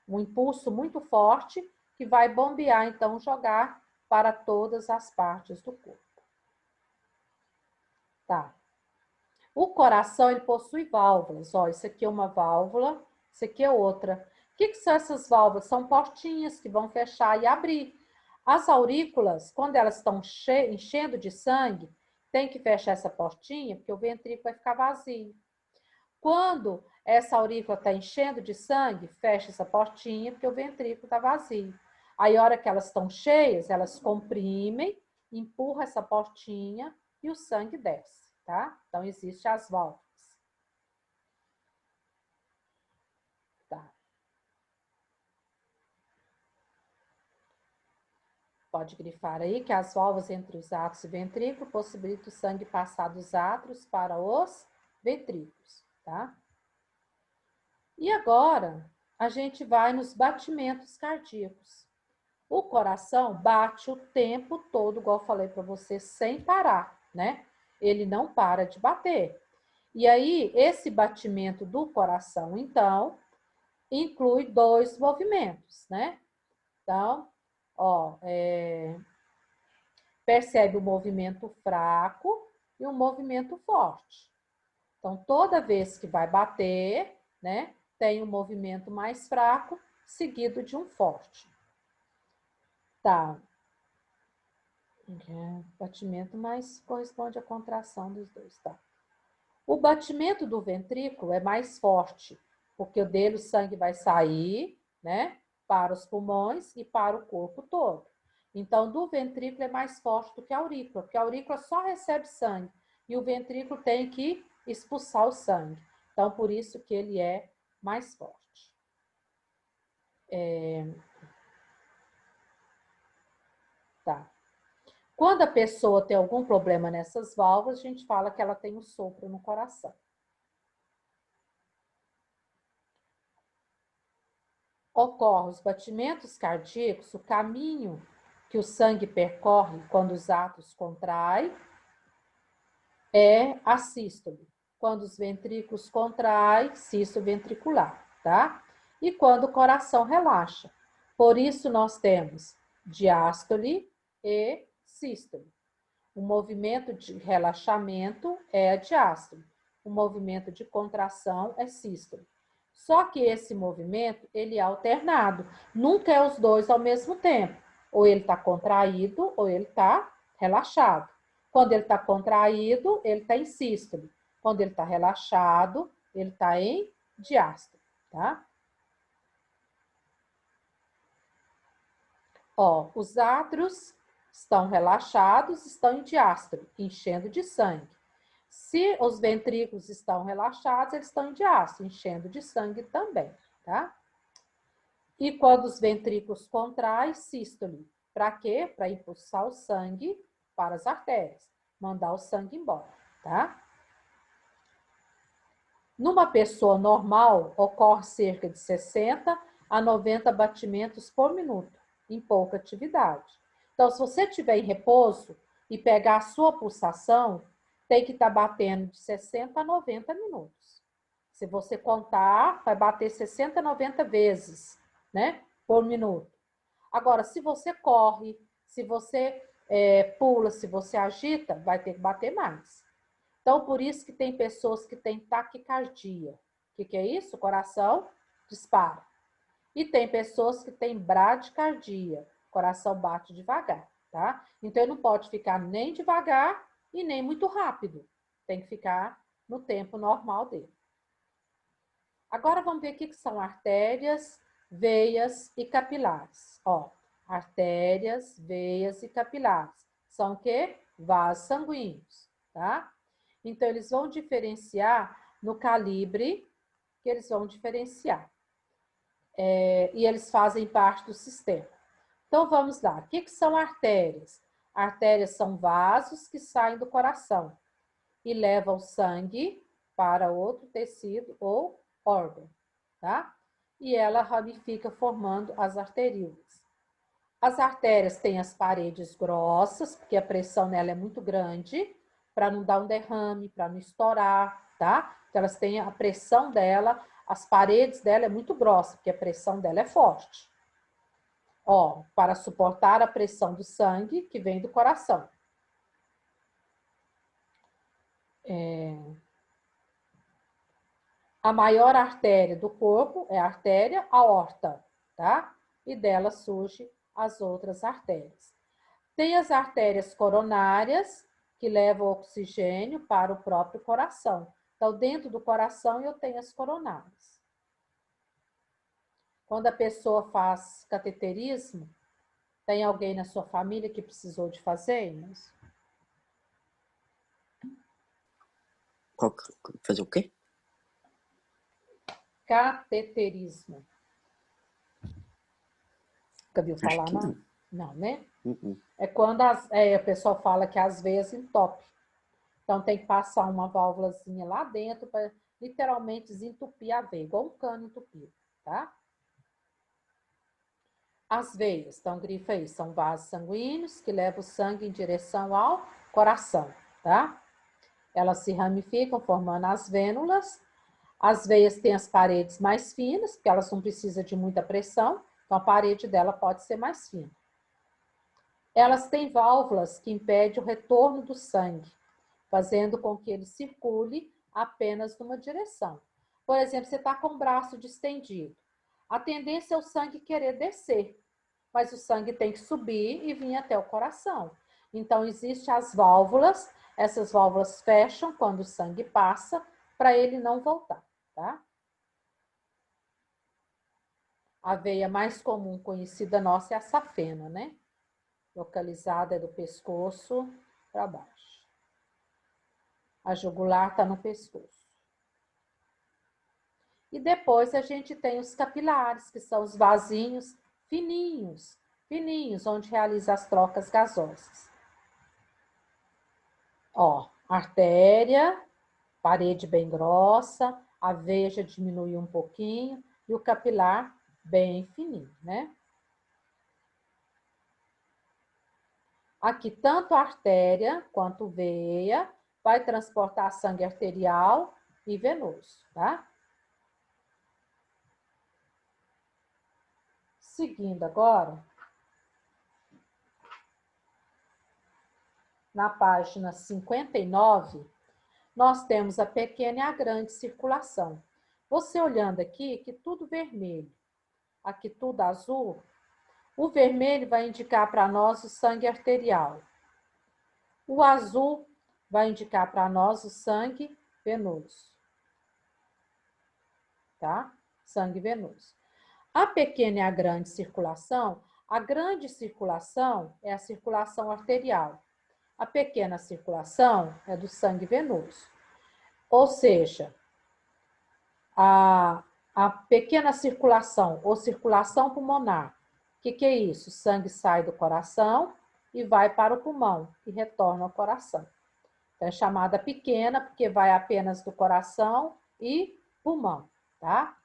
um impulso muito forte que vai bombear, então, jogar para todas as partes do corpo. Tá. O coração, ele possui válvulas. Ó, isso aqui é uma válvula, isso aqui é outra. O que são essas válvulas? São portinhas que vão fechar e abrir. As aurículas, quando elas estão enchendo de sangue, tem que fechar essa portinha, porque o ventrículo vai ficar vazio. Quando Essa aurícula está enchendo de sangue, fecha essa portinha, porque o ventrículo está vazio. Aí, a hora que elas estão cheias, elas comprimem, empurram essa portinha e o sangue desce, tá? Então, existem as válvulas. Tá. Pode grifar aí que as válvulas entre os átrios e ventrículo possibilitam o sangue passar dos átrios para os ventrículos, tá? E agora, a gente vai nos batimentos cardíacos. O coração bate o tempo todo, igual eu falei para você, sem parar, né? Ele não para de bater. E aí, esse batimento do coração, então, inclui 2 movimentos, né? Então, ó, percebe o movimento fraco e o movimento forte. Então, toda vez que vai bater, né, tem um movimento mais fraco, seguido de um forte. Tá. Batimento mais corresponde à contração dos dois, tá? O batimento do ventrículo é mais forte, porque o dele o sangue vai sair, né, para os pulmões e para o corpo todo. Então, do ventrículo é mais forte do que a aurícula, porque a aurícula só recebe sangue e o ventrículo tem que expulsar o sangue. Então, por isso que ele é mais forte. Tá. Quando a pessoa tem algum problema nessas válvulas, a gente fala que ela tem um sopro no coração. Ocorrem os batimentos cardíacos, o caminho que o sangue percorre quando os átrios contraem é a sístole. Quando os ventrículos contraem, sístole ventricular, tá? E quando o coração relaxa. Por isso, nós temos diástole e sístole. O movimento de relaxamento é a diástole. O movimento de contração é sístole. Só que esse movimento, ele é alternado. Nunca é os dois ao mesmo tempo. Ou ele está contraído, ou ele está relaxado. Quando ele está contraído, ele está em sístole. Quando ele está relaxado, ele está em diástole, tá? Ó, os átrios estão relaxados, estão em diástole, enchendo de sangue. Se os ventrículos estão relaxados, eles estão em diástole, enchendo de sangue também, tá? E quando os ventrículos contraem, sístole. Para quê? Para impulsar o sangue para as artérias, mandar o sangue embora, tá? Numa pessoa normal, ocorre cerca de 60 a 90 batimentos por minuto, em pouca atividade. Então, se você estiver em repouso e pegar a sua pulsação, tem que estar batendo de 60 a 90 minutos. Se você contar, vai bater 60 a 90 vezes, né, por minuto. Agora, se você corre, se você pula, se você agita, vai ter que bater mais. Então, por isso que tem pessoas que têm taquicardia. O que é isso? O coração dispara. E tem pessoas que têm bradicardia. O coração bate devagar, tá? Então, ele não pode ficar nem devagar e nem muito rápido. Tem que ficar no tempo normal dele. Agora, vamos ver o que são artérias, veias e capilares. Ó, artérias, veias e capilares. São o quê? Vasos sanguíneos, tá? Então, eles vão diferenciar no calibre que eles vão diferenciar. E eles fazem parte do sistema. Então, vamos lá. O que são artérias? Artérias são vasos que saem do coração e levam sangue para outro tecido ou órgão, tá? E ela ramifica formando as arteríolas. As artérias têm as paredes grossas, porque a pressão nela é muito grande, para não dar um derrame, para não estourar, tá? Então, elas têm a pressão dela, as paredes dela é muito grossa, porque a pressão dela é forte. Ó, para suportar a pressão do sangue que vem do coração. A maior artéria do corpo é a artéria aorta, tá? E dela surgem as outras artérias. Tem as artérias coronárias, que levam oxigênio para o próprio coração. Então, dentro do coração, eu tenho as coronárias. Quando a pessoa faz cateterismo, tem alguém na sua família que precisou de fazer, Inês? Fazer o quê? Cateterismo. Nunca viu Acho falar, que não? não. Não, né? Uhum. É quando o pessoal fala que às vezes entope. Então, tem que passar uma válvulazinha lá dentro para literalmente desentupir a veia, igual um cano entupido, tá? As veias, então, grifa aí, são vasos sanguíneos que levam o sangue em direção ao coração, tá? Elas se ramificam formando as vênulas. As veias têm as paredes mais finas, porque elas não precisam de muita pressão, então a parede dela pode ser mais fina. Elas têm válvulas que impedem o retorno do sangue, fazendo com que ele circule apenas numa direção. Por exemplo, você está com o braço distendido. A tendência é o sangue querer descer, mas o sangue tem que subir e vir até o coração. Então, existem as válvulas, essas válvulas fecham quando o sangue passa, para ele não voltar, tá? A veia mais comum conhecida nossa é a safena, né? Localizada é do pescoço para baixo. A jugular está no pescoço. E depois a gente tem os capilares, que são os vasinhos fininhos, fininhos, onde realiza as trocas gasosas. Ó, artéria, parede bem grossa, a veia já diminui um pouquinho e o capilar bem fininho, né? Aqui, tanto a artéria quanto veia vai transportar sangue arterial e venoso, tá? Seguindo agora, na página 59, nós temos a pequena e a grande circulação. Você olhando aqui, que tudo vermelho, aqui tudo azul, o vermelho vai indicar para nós o sangue arterial. O azul vai indicar para nós o sangue venoso. Tá? Sangue venoso. A pequena e a grande circulação, a grande circulação é a circulação arterial. A pequena circulação é do sangue venoso. Ou seja, a pequena circulação ou circulação pulmonar, o que é isso? O sangue sai do coração e vai para o pulmão e retorna ao coração. Então, é chamada pequena porque vai apenas do coração e pulmão, tá?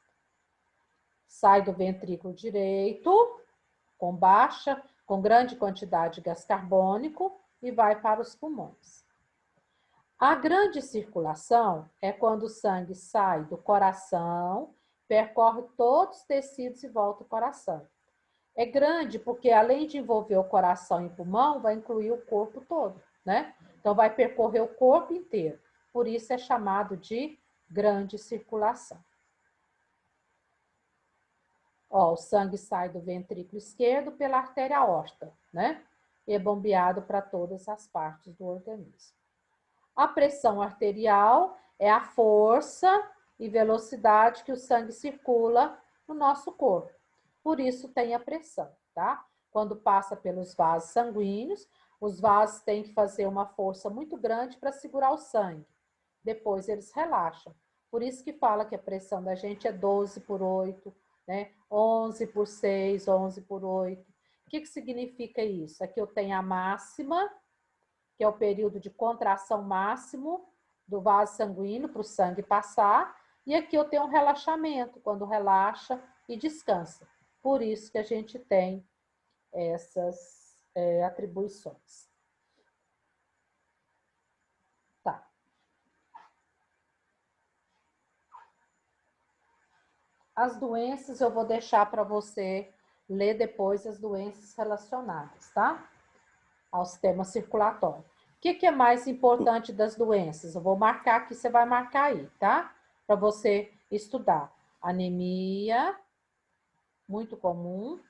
Sai do ventrículo direito, com grande quantidade de gás carbônico e vai para os pulmões. A grande circulação é quando o sangue sai do coração, percorre todos os tecidos e volta ao coração. É grande porque, além de envolver o coração e pulmão, vai incluir o corpo todo, né? Então, vai percorrer o corpo inteiro. Por isso é chamado de grande circulação. Ó, o sangue sai do ventrículo esquerdo pela artéria aorta, né? E é bombeado para todas as partes do organismo. A pressão arterial é a força e velocidade que o sangue circula no nosso corpo. Por isso tem a pressão, tá? Quando passa pelos vasos sanguíneos, os vasos têm que fazer uma força muito grande para segurar o sangue. Depois eles relaxam. Por isso que fala que a pressão da gente é 12/8, né? 11/6, 11/8. O que significa isso? Aqui eu tenho a máxima, que é o período de contração máximo do vaso sanguíneo para o sangue passar, e aqui eu tenho um relaxamento, quando relaxa e descansa. Por isso que a gente tem essas atribuições. Tá. As doenças eu vou deixar para você ler depois as doenças relacionadas, tá? Ao sistema circulatório. O que é mais importante das doenças? Eu vou marcar aqui, você vai marcar aí, tá? Para você estudar. Anemia, muito comum.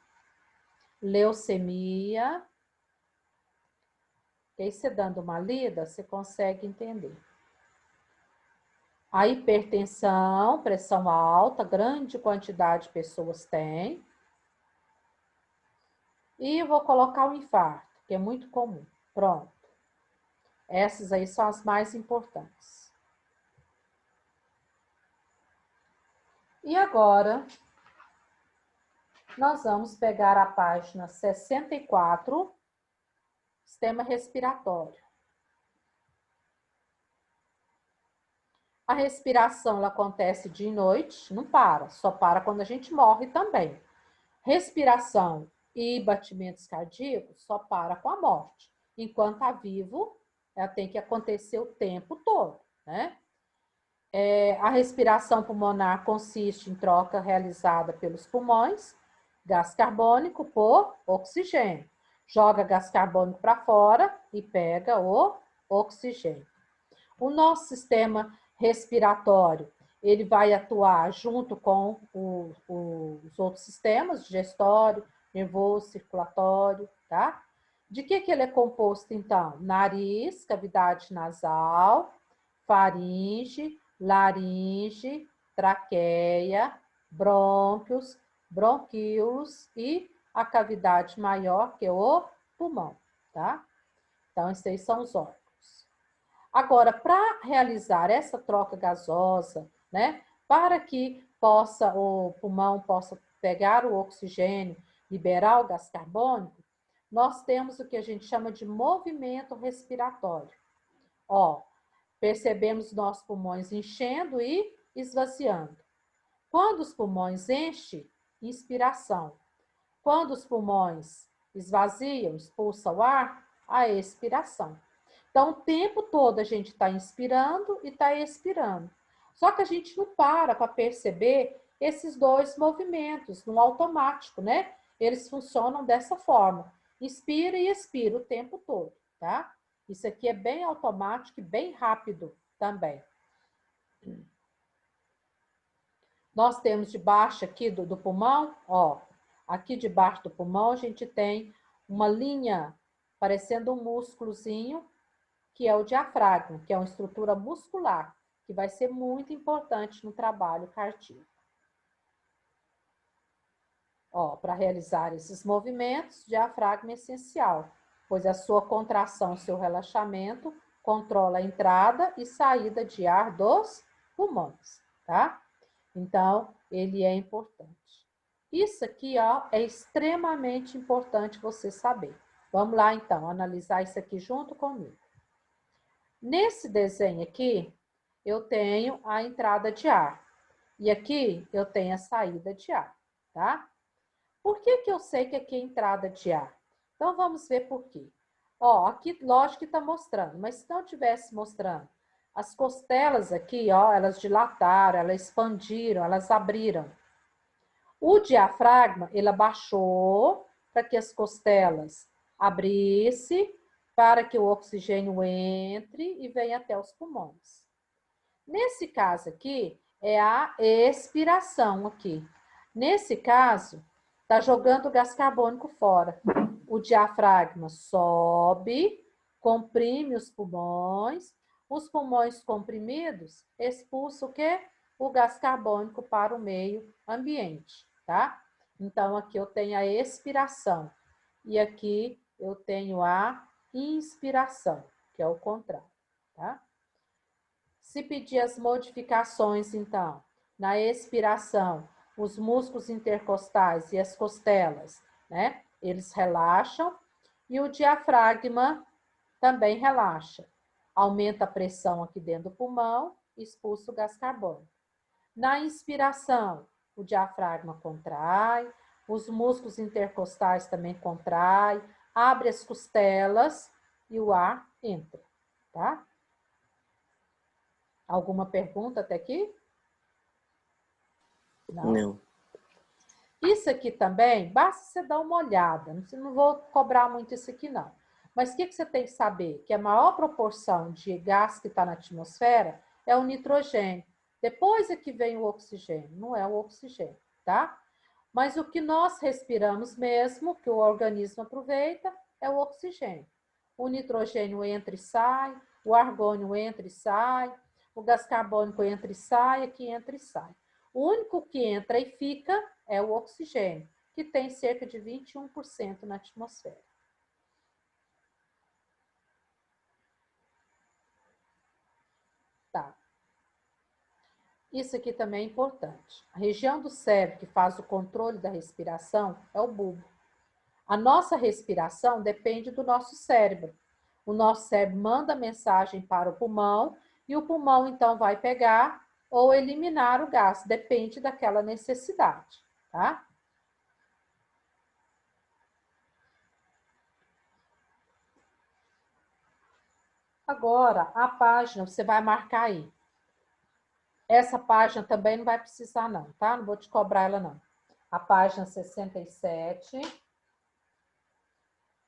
Leucemia. E aí, você dando uma lida, você consegue entender. A hipertensão, pressão alta, grande quantidade de pessoas têm. E eu vou colocar o infarto, que é muito comum. Pronto. Essas aí são as mais importantes. E agora, nós vamos pegar a página 64, sistema respiratório. A respiração ela acontece dia e noite, não para, só para quando a gente morre também. Respiração e batimentos cardíacos só para com a morte. Enquanto está vivo, ela tem que acontecer o tempo todo, né? A respiração pulmonar consiste em troca realizada pelos pulmões, gás carbônico por oxigênio. Joga gás carbônico para fora e pega o oxigênio. O nosso sistema respiratório, ele vai atuar junto com os outros sistemas, digestório, nervoso, circulatório, tá? De que ele é composto, então? Nariz, cavidade nasal, faringe, laringe, traqueia, brônquios, bronquíolos e a cavidade maior, que é o pulmão, tá? Então, esses são os órgãos. Agora, para realizar essa troca gasosa, né, para que o pulmão possa pegar o oxigênio, liberar o gás carbônico, nós temos o que a gente chama de movimento respiratório. Ó, percebemos nossos pulmões enchendo e esvaziando. Quando os pulmões enchem, inspiração. Quando os pulmões esvaziam, expulsam o ar, a expiração. Então, o tempo todo a gente está inspirando e está expirando. Só que a gente não para perceber esses dois movimentos no automático, né? Eles funcionam dessa forma. Inspira e expira o tempo todo, tá? Isso aqui é bem automático e bem rápido também. Nós temos debaixo aqui do pulmão, ó, aqui debaixo do pulmão a gente tem uma linha parecendo um músculozinho, que é o diafragma, que é uma estrutura muscular, que vai ser muito importante no trabalho cardíaco. Ó, para realizar esses movimentos, diafragma é essencial, pois a sua contração, seu relaxamento, controla a entrada e saída de ar dos pulmões, tá? Então, ele é importante. Isso aqui, ó, é extremamente importante você saber. Vamos lá, então, analisar isso aqui junto comigo. Nesse desenho aqui, eu tenho a entrada de ar. E aqui eu tenho a saída de ar, tá? Por que eu sei que aqui é a entrada de ar? Então, vamos ver por quê. Ó, aqui, lógico que está mostrando, mas se não estivesse mostrando, as costelas aqui, ó, elas dilataram, elas expandiram, elas abriram. O diafragma, ele abaixou para que as costelas abrissem, para que o oxigênio entre e venha até os pulmões. Nesse caso aqui, é a expiração aqui. Nesse caso, está jogando o gás carbônico fora. O diafragma sobe, comprime os pulmões comprimidos expulsam o quê? O gás carbônico para o meio ambiente, tá? Então, aqui eu tenho a expiração e aqui eu tenho a inspiração, que é o contrário, tá? Se pedir as modificações, então, na expiração, os músculos intercostais e as costelas, né? Eles relaxam e o diafragma também relaxa. Aumenta a pressão aqui dentro do pulmão, expulsa o gás carbônico. Na inspiração, o diafragma contrai, os músculos intercostais também contraem, abre as costelas e o ar entra, tá? Alguma pergunta até aqui? Não. Isso aqui também, basta você dar uma olhada. Não vou cobrar muito isso aqui, não. Mas o que você tem que saber? Que a maior proporção de gás que está na atmosfera é o nitrogênio. Depois é que vem o oxigênio, não é o oxigênio, tá? Mas o que nós respiramos mesmo, que o organismo aproveita, é o oxigênio. O nitrogênio entra e sai, o argônio entra e sai. o gás carbônico entra e sai, aqui entra e sai. O único que entra e fica é o oxigênio, que tem cerca de 21% na atmosfera. Tá. Isso aqui também é importante. A região do cérebro que faz o controle da respiração é o bulbo. A nossa respiração depende do nosso cérebro. O nosso cérebro manda mensagem para o pulmão e o pulmão então vai pegar ou eliminar o gás, depende daquela necessidade, tá? Agora, a página, você vai marcar aí. Essa página também não vai precisar não, tá? Não vou te cobrar ela não. A página 67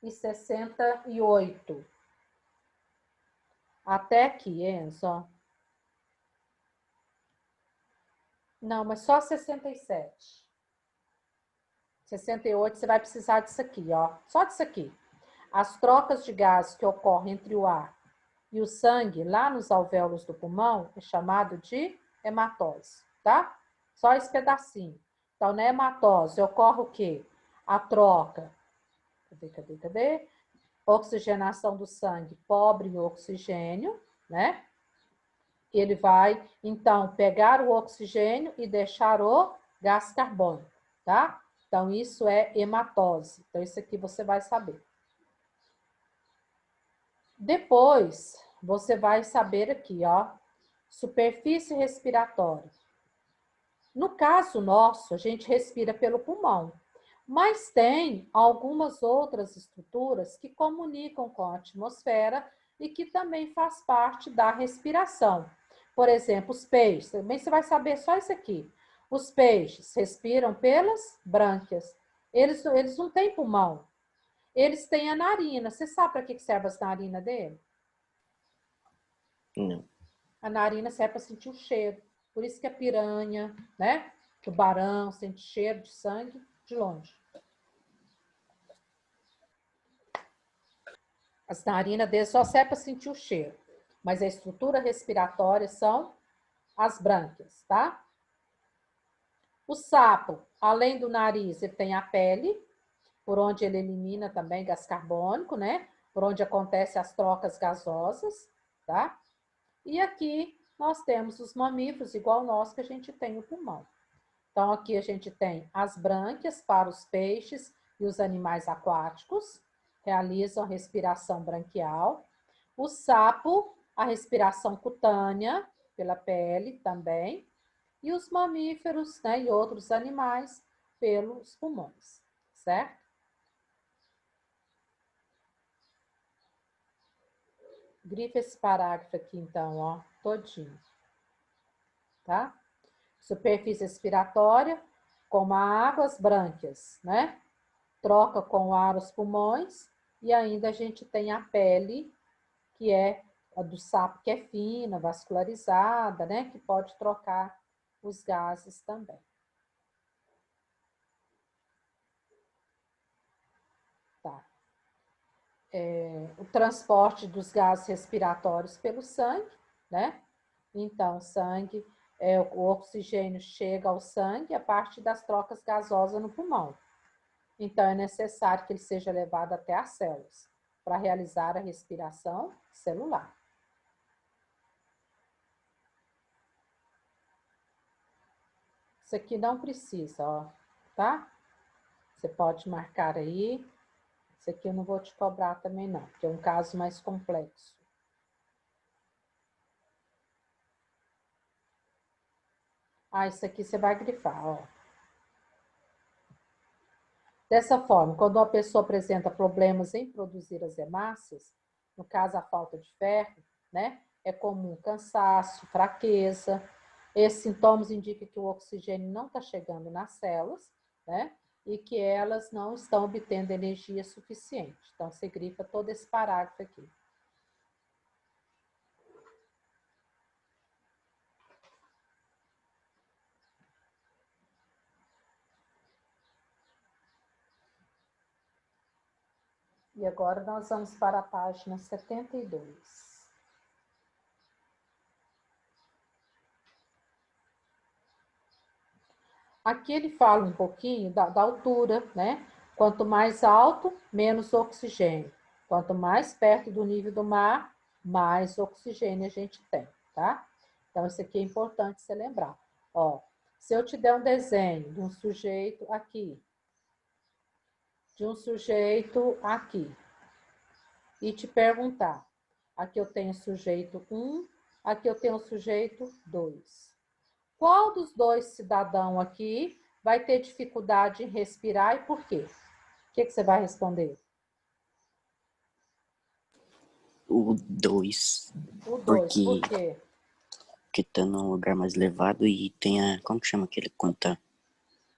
e 68. Até aqui, Enzo. Não, mas só 67. 68, você vai precisar disso aqui, ó. Só disso aqui. As trocas de gases que ocorrem entre o ar e o sangue lá nos alvéolos do pulmão é chamado de hematose, tá? Só esse pedacinho. Então, na hematose ocorre o quê? A troca. Cadê? Oxigenação do sangue pobre em oxigênio, né? Ele vai, então, pegar o oxigênio e deixar o gás carbônico, tá? Então, isso é hematose. Então, isso aqui você vai saber. Depois, você vai saber aqui, ó, superfície respiratória. No caso nosso, a gente respira pelo pulmão, mas tem algumas outras estruturas que comunicam com a atmosfera e que também faz parte da respiração. Por exemplo, os peixes, também você vai saber só isso aqui. Os peixes respiram pelas brânquias. Eles não têm pulmão. Eles têm a narina. Você sabe para que serve as narinas dele? Não. A narina serve para sentir o cheiro. Por isso que a piranha, né? Tubarão sente cheiro de sangue de longe. As narinas deles só serve para sentir o cheiro. Mas a estrutura respiratória são as brânquias, tá? O sapo, além do nariz, ele tem a pele, por onde ele elimina também gás carbônico, né? Por onde acontecem as trocas gasosas, tá? E aqui nós temos os mamíferos, igual nós, que a gente tem o pulmão. Então, aqui a gente tem as brânquias para os peixes e os animais aquáticos, realizam a respiração branquial. O sapo, a respiração cutânea, pela pele também. E os mamíferos, né, e outros animais, pelos pulmões, certo? Grifa esse parágrafo aqui, então, ó, todinho, tá? Superfície respiratória, como a água, as brânquias, né? Troca com o ar os pulmões, e ainda a gente tem a pele, que é a do sapo, que é fina, vascularizada, né? Que pode trocar os gases também. Tá. O transporte dos gases respiratórios pelo sangue, né? Então, sangue, o oxigênio chega ao sangue a partir das trocas gasosas no pulmão. Então, é necessário que ele seja levado até as células para realizar a respiração celular. Isso aqui não precisa, ó, tá? Você pode marcar aí. Isso aqui eu não vou te cobrar também não, porque é um caso mais complexo. Ah, isso aqui você vai grifar, ó. Dessa forma, quando uma pessoa apresenta problemas em produzir as hemácias, no caso a falta de ferro, né, é comum cansaço, fraqueza. Esses sintomas indicam que o oxigênio não está chegando nas células, né, e que elas não estão obtendo energia suficiente. Então, você grifa todo esse parágrafo aqui. E agora nós vamos para a página 72. Aqui ele fala um pouquinho da altura, né? Quanto mais alto, menos oxigênio. Quanto mais perto do nível do mar, mais oxigênio a gente tem, tá? Então, isso aqui é importante você lembrar. Ó, se eu te der um desenho de um sujeito aqui, e te perguntar, aqui eu tenho sujeito 1, aqui eu tenho sujeito 2. Qual dos dois cidadãos aqui vai ter dificuldade em respirar e por quê? O que você vai responder? O 2. O 2, Porque, por quê? porque tá num lugar mais elevado e tem a... Como que chama aquele conta?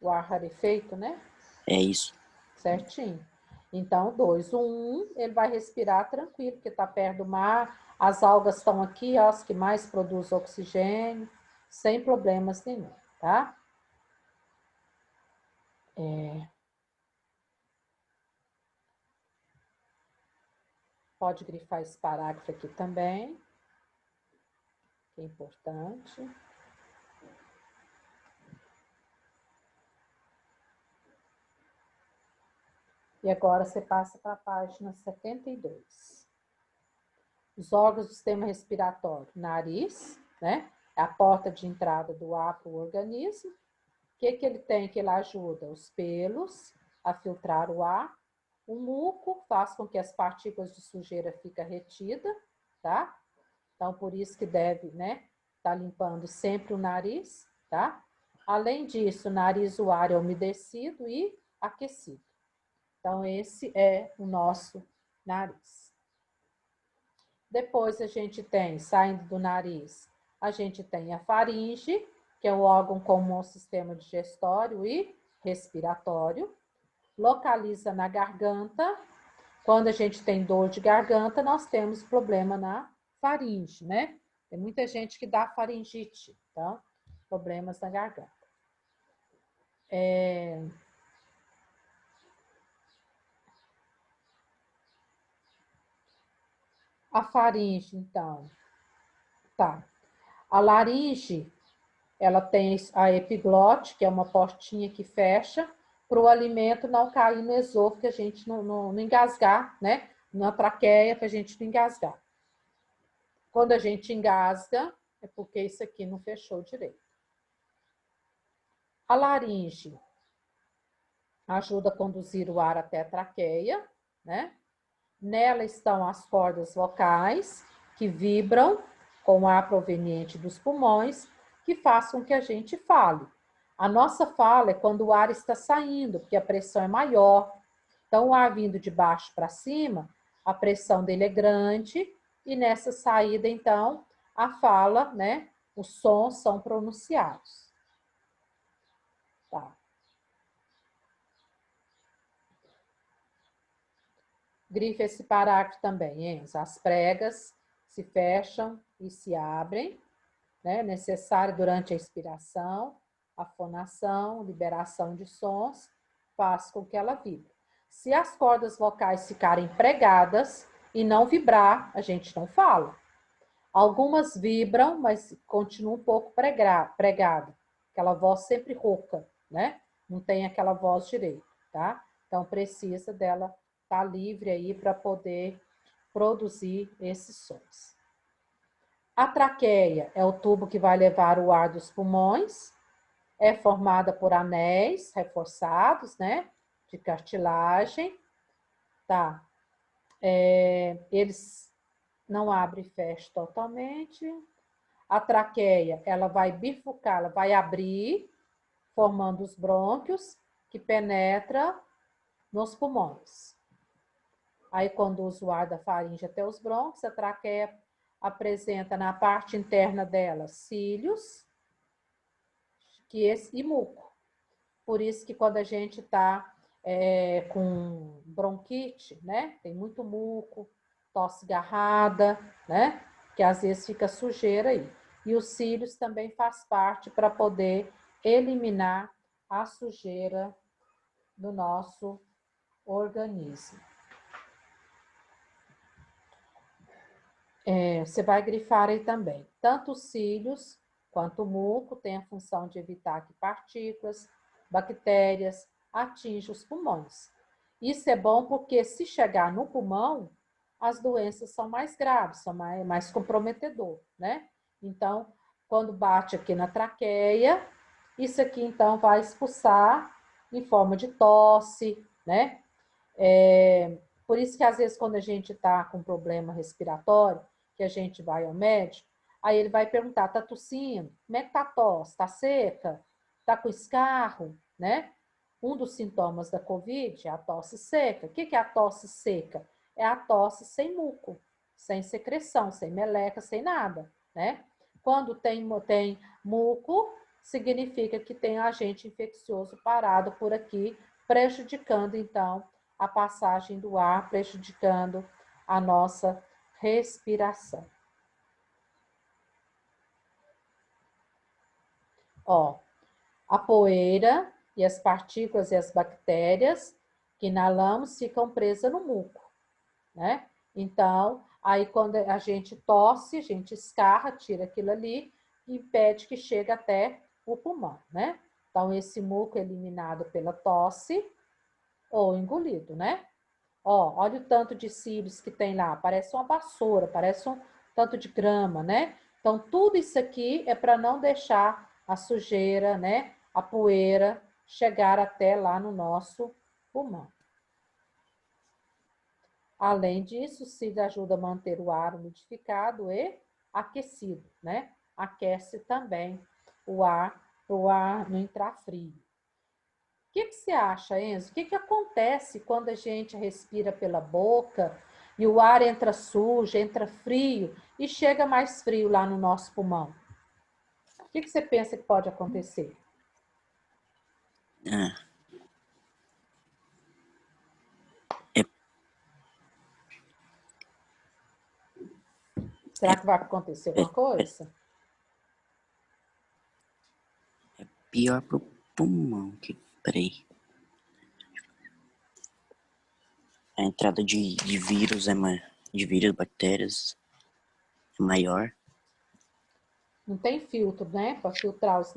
O ar rarefeito, né? É isso. Certinho. Então, 2. O 1, ele vai respirar tranquilo, porque está perto do mar. As algas estão aqui, ó, as que mais produzem oxigênio, sem problemas nenhum, tá? Pode grifar esse parágrafo aqui também, que é importante. E agora você passa para a página 72. Os órgãos do sistema respiratório. Nariz, né? É a porta de entrada do ar para o organismo. O que ele tem que ele ajuda? Os pelos a filtrar o ar. O muco faz com que as partículas de sujeira fiquem retidas, tá? Então, por isso que deve, né, tá limpando sempre o nariz, tá? Além disso, o nariz, o ar é umedecido e aquecido. Então, esse é o nosso nariz. Depois a gente tem, saindo do nariz, a gente tem a faringe, que é o órgão comum ao sistema digestório e respiratório. Localiza na garganta. Quando a gente tem dor de garganta, nós temos problema na faringe, né? Tem muita gente que dá faringite, então, problemas na garganta. A faringe, então, tá. A laringe, ela tem a epiglote, que é uma portinha que fecha, para o alimento não cair no esôfago, que a gente não engasgar, né? Na traqueia, para a gente não engasgar. Quando a gente engasga, é porque isso aqui não fechou direito. A laringe ajuda a conduzir o ar até a traqueia, né? Nela estão as cordas vocais, que vibram com o ar proveniente dos pulmões, que faz com que a gente fale. A nossa fala é quando o ar está saindo, porque a pressão é maior. Então, o ar vindo de baixo para cima, a pressão dele é grande, e nessa saída, então, a fala, né, os sons são pronunciados. Tá. Grife esse parágrafo também, Enzo. As pregas se fecham e se abrem, né? Necessário durante a expiração, a fonação, liberação de sons, faz com que ela vibre. Se as cordas vocais ficarem pregadas e não vibrar, a gente não fala. Algumas vibram, mas continua um pouco pregada. Aquela voz sempre rouca, né? Não tem aquela voz direito, tá? Então, precisa dela estar livre aí para poder produzir esses sons. A traqueia é o tubo que vai levar o ar dos pulmões. É formada por anéis reforçados, né? De cartilagem, tá? Eles não abrem e fecham totalmente. A traqueia, ela vai bifurcar, ela vai abrir, formando os brônquios, que penetra nos pulmões. Aí conduz o ar da faringe até os brônquios. A traqueia apresenta na parte interna dela cílios e muco. Por isso que quando a gente está com bronquite, né? Tem muito muco, tosse garrada, né? Que às vezes fica sujeira aí. E os cílios também faz parte para poder eliminar a sujeira do nosso organismo. Você vai grifar aí também. Tanto os cílios quanto o muco tem a função de evitar que partículas bactérias, atinge os pulmões. Isso é bom porque se chegar no pulmão, as doenças são mais graves, são mais comprometedor, né? Então, quando bate aqui na traqueia, isso aqui então vai expulsar em forma de tosse, né? Por isso que às vezes quando a gente está com problema respiratório, que a gente vai ao médico, aí ele vai perguntar, tá tossindo? Como é que tá a tosse? Tá seca? Tá com escarro? Né? Um dos sintomas da Covid é a tosse seca. O que é a tosse seca? É a tosse sem muco, sem secreção, sem meleca, sem nada, né? Quando tem muco, significa que tem agente infeccioso parado por aqui, prejudicando, então, a passagem do ar, prejudicando a nossa respiração. Ó, a poeira e as partículas e as bactérias que inalamos ficam presas no muco, né? Então, aí quando a gente tosse, a gente escarra, tira aquilo ali e impede que chegue até o pulmão, né? Então, esse muco é eliminado pela tosse ou engolido, né? Ó, olha o tanto de cílios que tem lá, parece uma vassoura, parece um tanto de grama, né? Então, tudo isso aqui é para não deixar a sujeira, né? A poeira chegar até lá no nosso pulmão. Além disso, o cílio ajuda a manter o ar umidificado e aquecido, né? Aquece também o ar não entrar frio. O que você acha, Enzo? O que acontece quando a gente respira pela boca e o ar entra sujo, entra frio e chega mais frio lá no nosso pulmão? O que você pensa que pode acontecer? Será que vai acontecer alguma coisa? Pior pro pulmão. Peraí. A entrada de vírus de vírus, bactérias é maior. Não tem filtro, né? Para filtrar os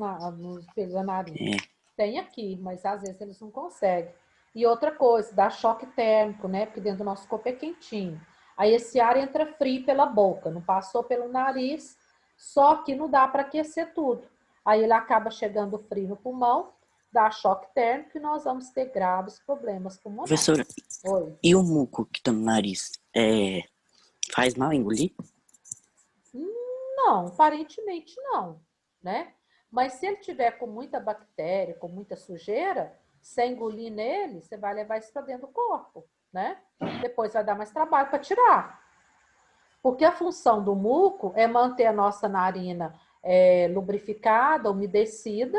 pelos da narina. Tem aqui, mas às vezes eles não conseguem. E outra coisa, dá choque térmico, né? Porque dentro do nosso corpo é quentinho. Aí esse ar entra frio pela boca, não passou pelo nariz, só que não dá para aquecer tudo. Aí ele acaba chegando frio no pulmão, dá choque térmico e nós vamos ter graves problemas pulmonares. Professora, Oi. e o muco que tá no nariz? Faz mal engolir? Não, aparentemente não, né? Mas se ele tiver com muita bactéria, com muita sujeira, sem engolir nele, você vai levar isso para dentro do corpo, né? Depois vai dar mais trabalho para tirar. Porque a função do muco é manter a nossa narina lubrificada, umedecida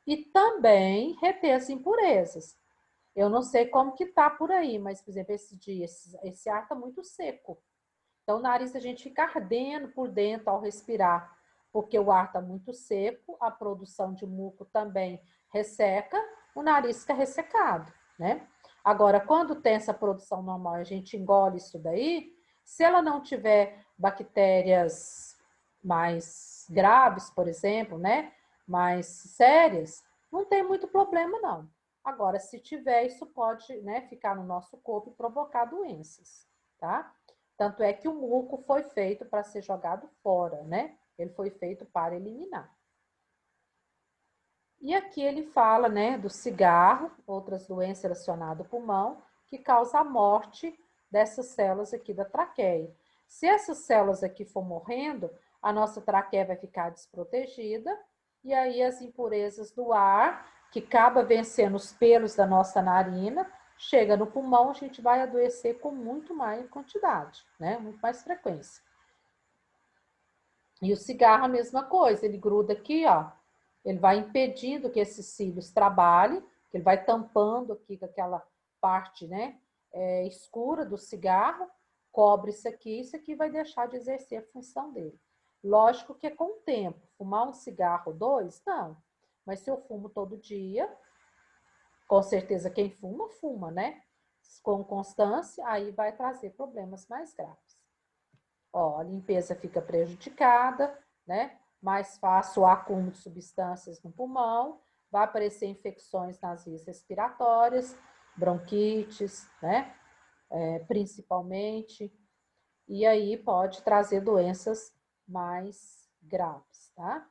e também reter as impurezas. Eu não sei como que tá por aí, mas, por exemplo, esse dia, esse ar tá muito seco. Então, o nariz a gente fica ardendo por dentro ao respirar, porque o ar está muito seco, a produção de muco também resseca, o nariz fica ressecado, né? Agora, quando tem essa produção normal, a gente engole isso daí, se ela não tiver bactérias mais graves, por exemplo, né? Mais sérias, não tem muito problema, não. Agora, se tiver, isso pode, né, ficar no nosso corpo e provocar doenças, tá? Tanto é que o muco foi feito para ser jogado fora, né? Ele foi feito para eliminar. E aqui ele fala, né, do cigarro, outras doenças relacionadas ao pulmão, que causa a morte dessas células aqui da traqueia. Se essas células aqui for morrendo, a nossa traqueia vai ficar desprotegida e aí as impurezas do ar, que acaba vencendo os pelos da nossa narina, chega no pulmão, a gente vai adoecer com muito mais quantidade, né? Muito mais frequência. E o cigarro a mesma coisa, ele gruda aqui, ó. Ele vai impedindo que esses cílios trabalhem, ele vai tampando aqui com aquela parte, né, escura do cigarro, cobre isso aqui vai deixar de exercer a função dele. Lógico que é com o tempo. Fumar um cigarro, 2, não. Mas se eu fumo todo dia, com certeza quem fuma, fuma, né? Com constância, aí vai trazer problemas mais graves. Ó, a limpeza fica prejudicada, né? Mais fácil o acúmulo de substâncias no pulmão, vai aparecer infecções nas vias respiratórias, bronquites, né? Principalmente, e aí pode trazer doenças mais graves, tá?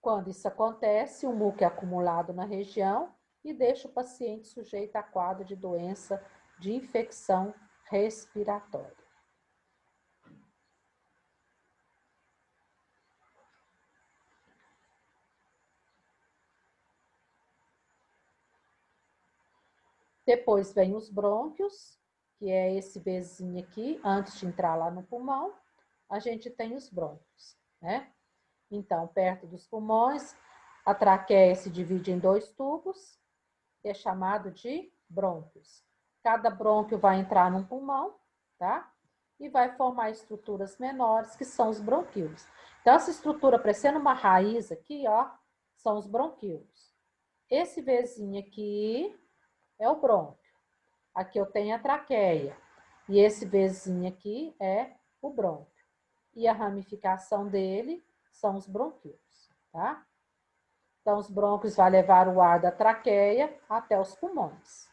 Quando isso acontece, o muco é acumulado na região e deixa o paciente sujeito a quadro de doença de infecção respiratória. Depois vem os brônquios, que é esse Bzinho aqui, antes de entrar lá no pulmão, a gente tem os brônquios, né? Então, perto dos pulmões, a traqueia se divide em 2 tubos, que é chamado de brônquios. Cada brônquio vai entrar num pulmão, tá? E vai formar estruturas menores, que são os bronquíolos. Então, essa estrutura parecendo uma raiz aqui, ó, são os bronquíolos. Esse Vzinho aqui é o brônquio. Aqui eu tenho a traqueia. E esse Vzinho aqui é o brônquio. E a ramificação dele são os bronquíolos, tá? Então, os brônquios vão levar o ar da traqueia até os pulmões.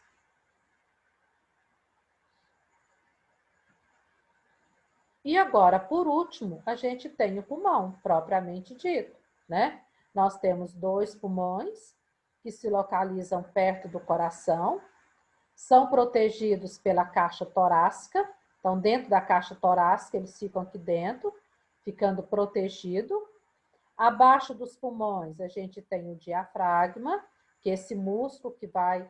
E agora, por último, a gente tem o pulmão, propriamente dito, né? Nós temos 2 pulmões que se localizam perto do coração, são protegidos pela caixa torácica. Então, dentro da caixa torácica, eles ficam aqui dentro, ficando protegido. Abaixo dos pulmões, a gente tem o diafragma, que é esse músculo que vai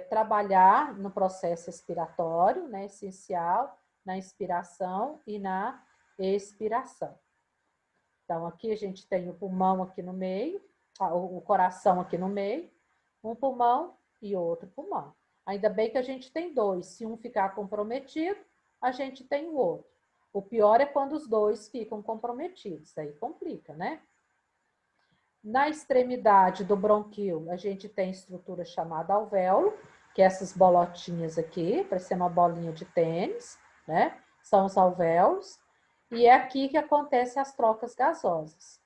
trabalhar no processo respiratório, né, essencial, na inspiração e na expiração. Então, aqui a gente tem o pulmão aqui no meio, o coração aqui no meio, um pulmão e outro pulmão. Ainda bem que a gente tem 2. Se um ficar comprometido, a gente tem o outro. O pior é quando os 2 ficam comprometidos, aí complica, né? Na extremidade do bronquíolo, a gente tem estrutura chamada alvéolo, que é essas bolotinhas aqui, parecendo uma bolinha de tênis, né? São os alvéolos. E é aqui que acontecem as trocas gasosas.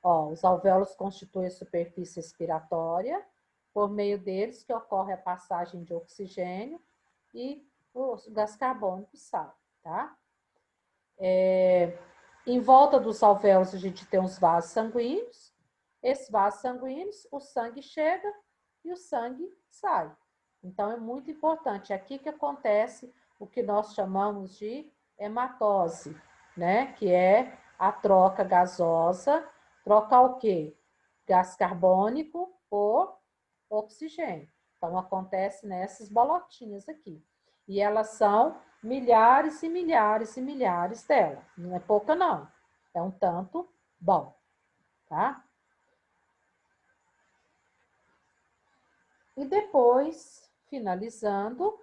Ó, os alvéolos constituem a superfície respiratória, por meio deles que ocorre a passagem de oxigênio e o gás carbônico sai, tá? Em volta dos alvéolos a gente tem os vasos sanguíneos. Esses vasos sanguíneos, o sangue chega e o sangue sai. Então, é muito importante. É aqui que acontece o que nós chamamos de hematose, né? Que é a troca gasosa. Trocar o quê? Gás carbônico por oxigênio. Então, acontece nessas bolotinhas aqui. E elas são milhares e milhares e milhares delas. Não é pouca, não. É um tanto bom, tá? E depois, finalizando,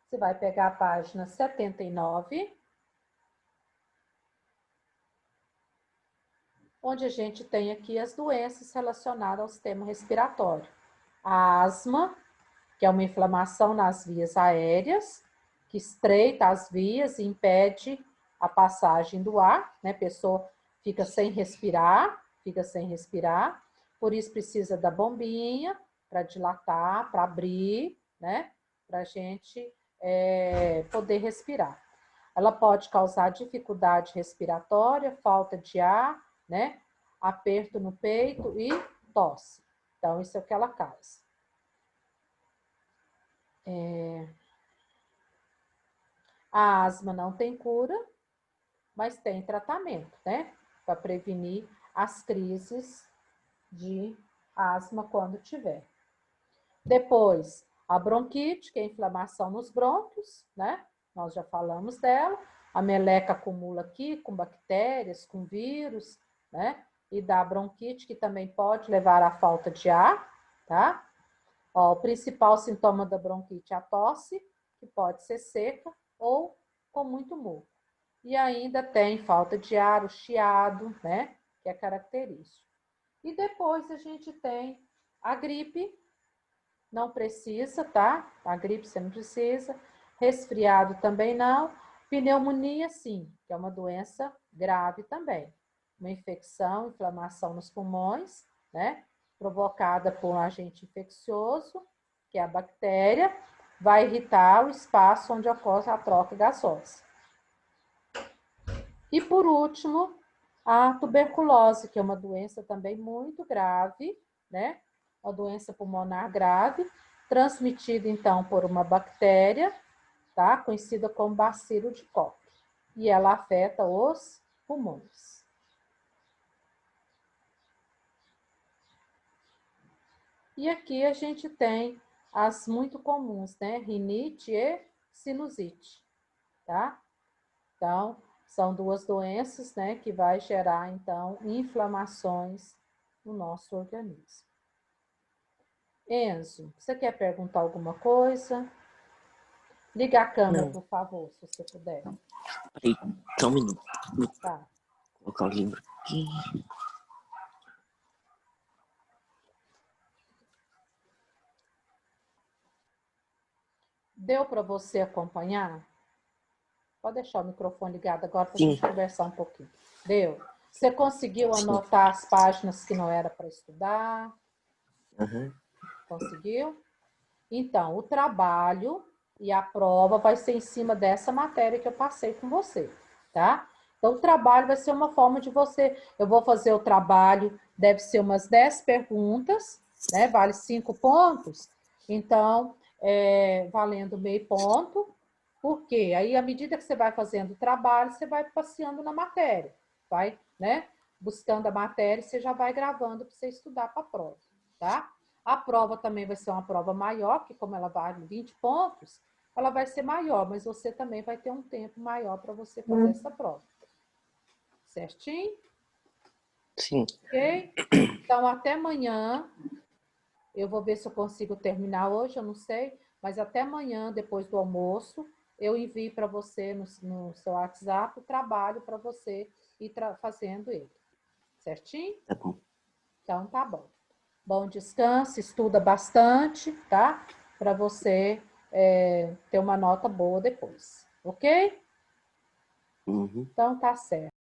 você vai pegar a página 79, onde a gente tem aqui as doenças relacionadas ao sistema respiratório. A asma, que é uma inflamação nas vias aéreas, que estreita as vias e impede a passagem do ar, né? A pessoa fica sem respirar, por isso precisa da bombinha para dilatar, para abrir, né? Para a gente poder respirar. Ela pode causar dificuldade respiratória, falta de ar, né? Aperto no peito e tosse. Então, isso é o que ela causa. A asma não tem cura, mas tem tratamento, né? Para prevenir as crises de asma quando tiver. Depois, a bronquite, que é a inflamação nos brônquios, né? Nós já falamos dela. A meleca acumula aqui com bactérias, com vírus, né? E dá bronquite, que também pode levar à falta de ar, tá? Ó, o principal sintoma da bronquite é a tosse, que pode ser seca ou com muito muco. E ainda tem falta de ar, o chiado, né? Que é característico. E depois a gente tem a gripe, não precisa, tá? A gripe você não precisa. Resfriado também não. Pneumonia, sim, que é uma doença grave também. Uma infecção, inflamação nos pulmões, né? Provocada por um agente infeccioso, que é a bactéria, vai irritar o espaço onde ocorre a troca gasosa. E por último, a tuberculose, que é uma doença também muito grave, né? Uma doença pulmonar grave, transmitida então por uma bactéria, tá? Conhecida como bacilo de Koch. E ela afeta os pulmões. E aqui a gente tem as muito comuns, né? Rinite e sinusite, tá? Então, são duas doenças, né, que vai gerar, então, inflamações no nosso organismo. Enzo, você quer perguntar alguma coisa? Liga a câmera, Não, por favor, se você puder. peraí, só um minuto. Tá. Vou colocar o livro aqui. Deu para você acompanhar? Pode deixar o microfone ligado agora para a Sim, gente conversar um pouquinho. Deu? Você conseguiu sim. anotar as páginas que não era para estudar? Aham. Conseguiu? Então, o trabalho e a prova vai ser em cima dessa matéria que eu passei com você, tá? Então, o trabalho vai ser uma forma de você... Eu vou fazer o trabalho, deve ser umas 10 perguntas, né? Vale 5 pontos. Então, valendo meio ponto. Por quê? Aí, à medida que você vai fazendo o trabalho, você vai passeando na matéria. Vai, né? Buscando a matéria, você já vai gravando para você estudar para a prova, tá? A prova também vai ser uma prova maior, que como ela vale 20 pontos, ela vai ser maior, mas você também vai ter um tempo maior para você fazer essa prova. Certinho? Sim. Ok? Então, até amanhã. Eu vou ver se eu consigo terminar hoje, eu não sei, mas até amanhã, depois do almoço, eu envio para você no seu WhatsApp o trabalho para você ir fazendo ele. Certinho? Tá bom. Então, tá bom. Bom descanso, estuda bastante, tá? Para você ter uma nota boa depois, ok? Uhum. Então, tá certo.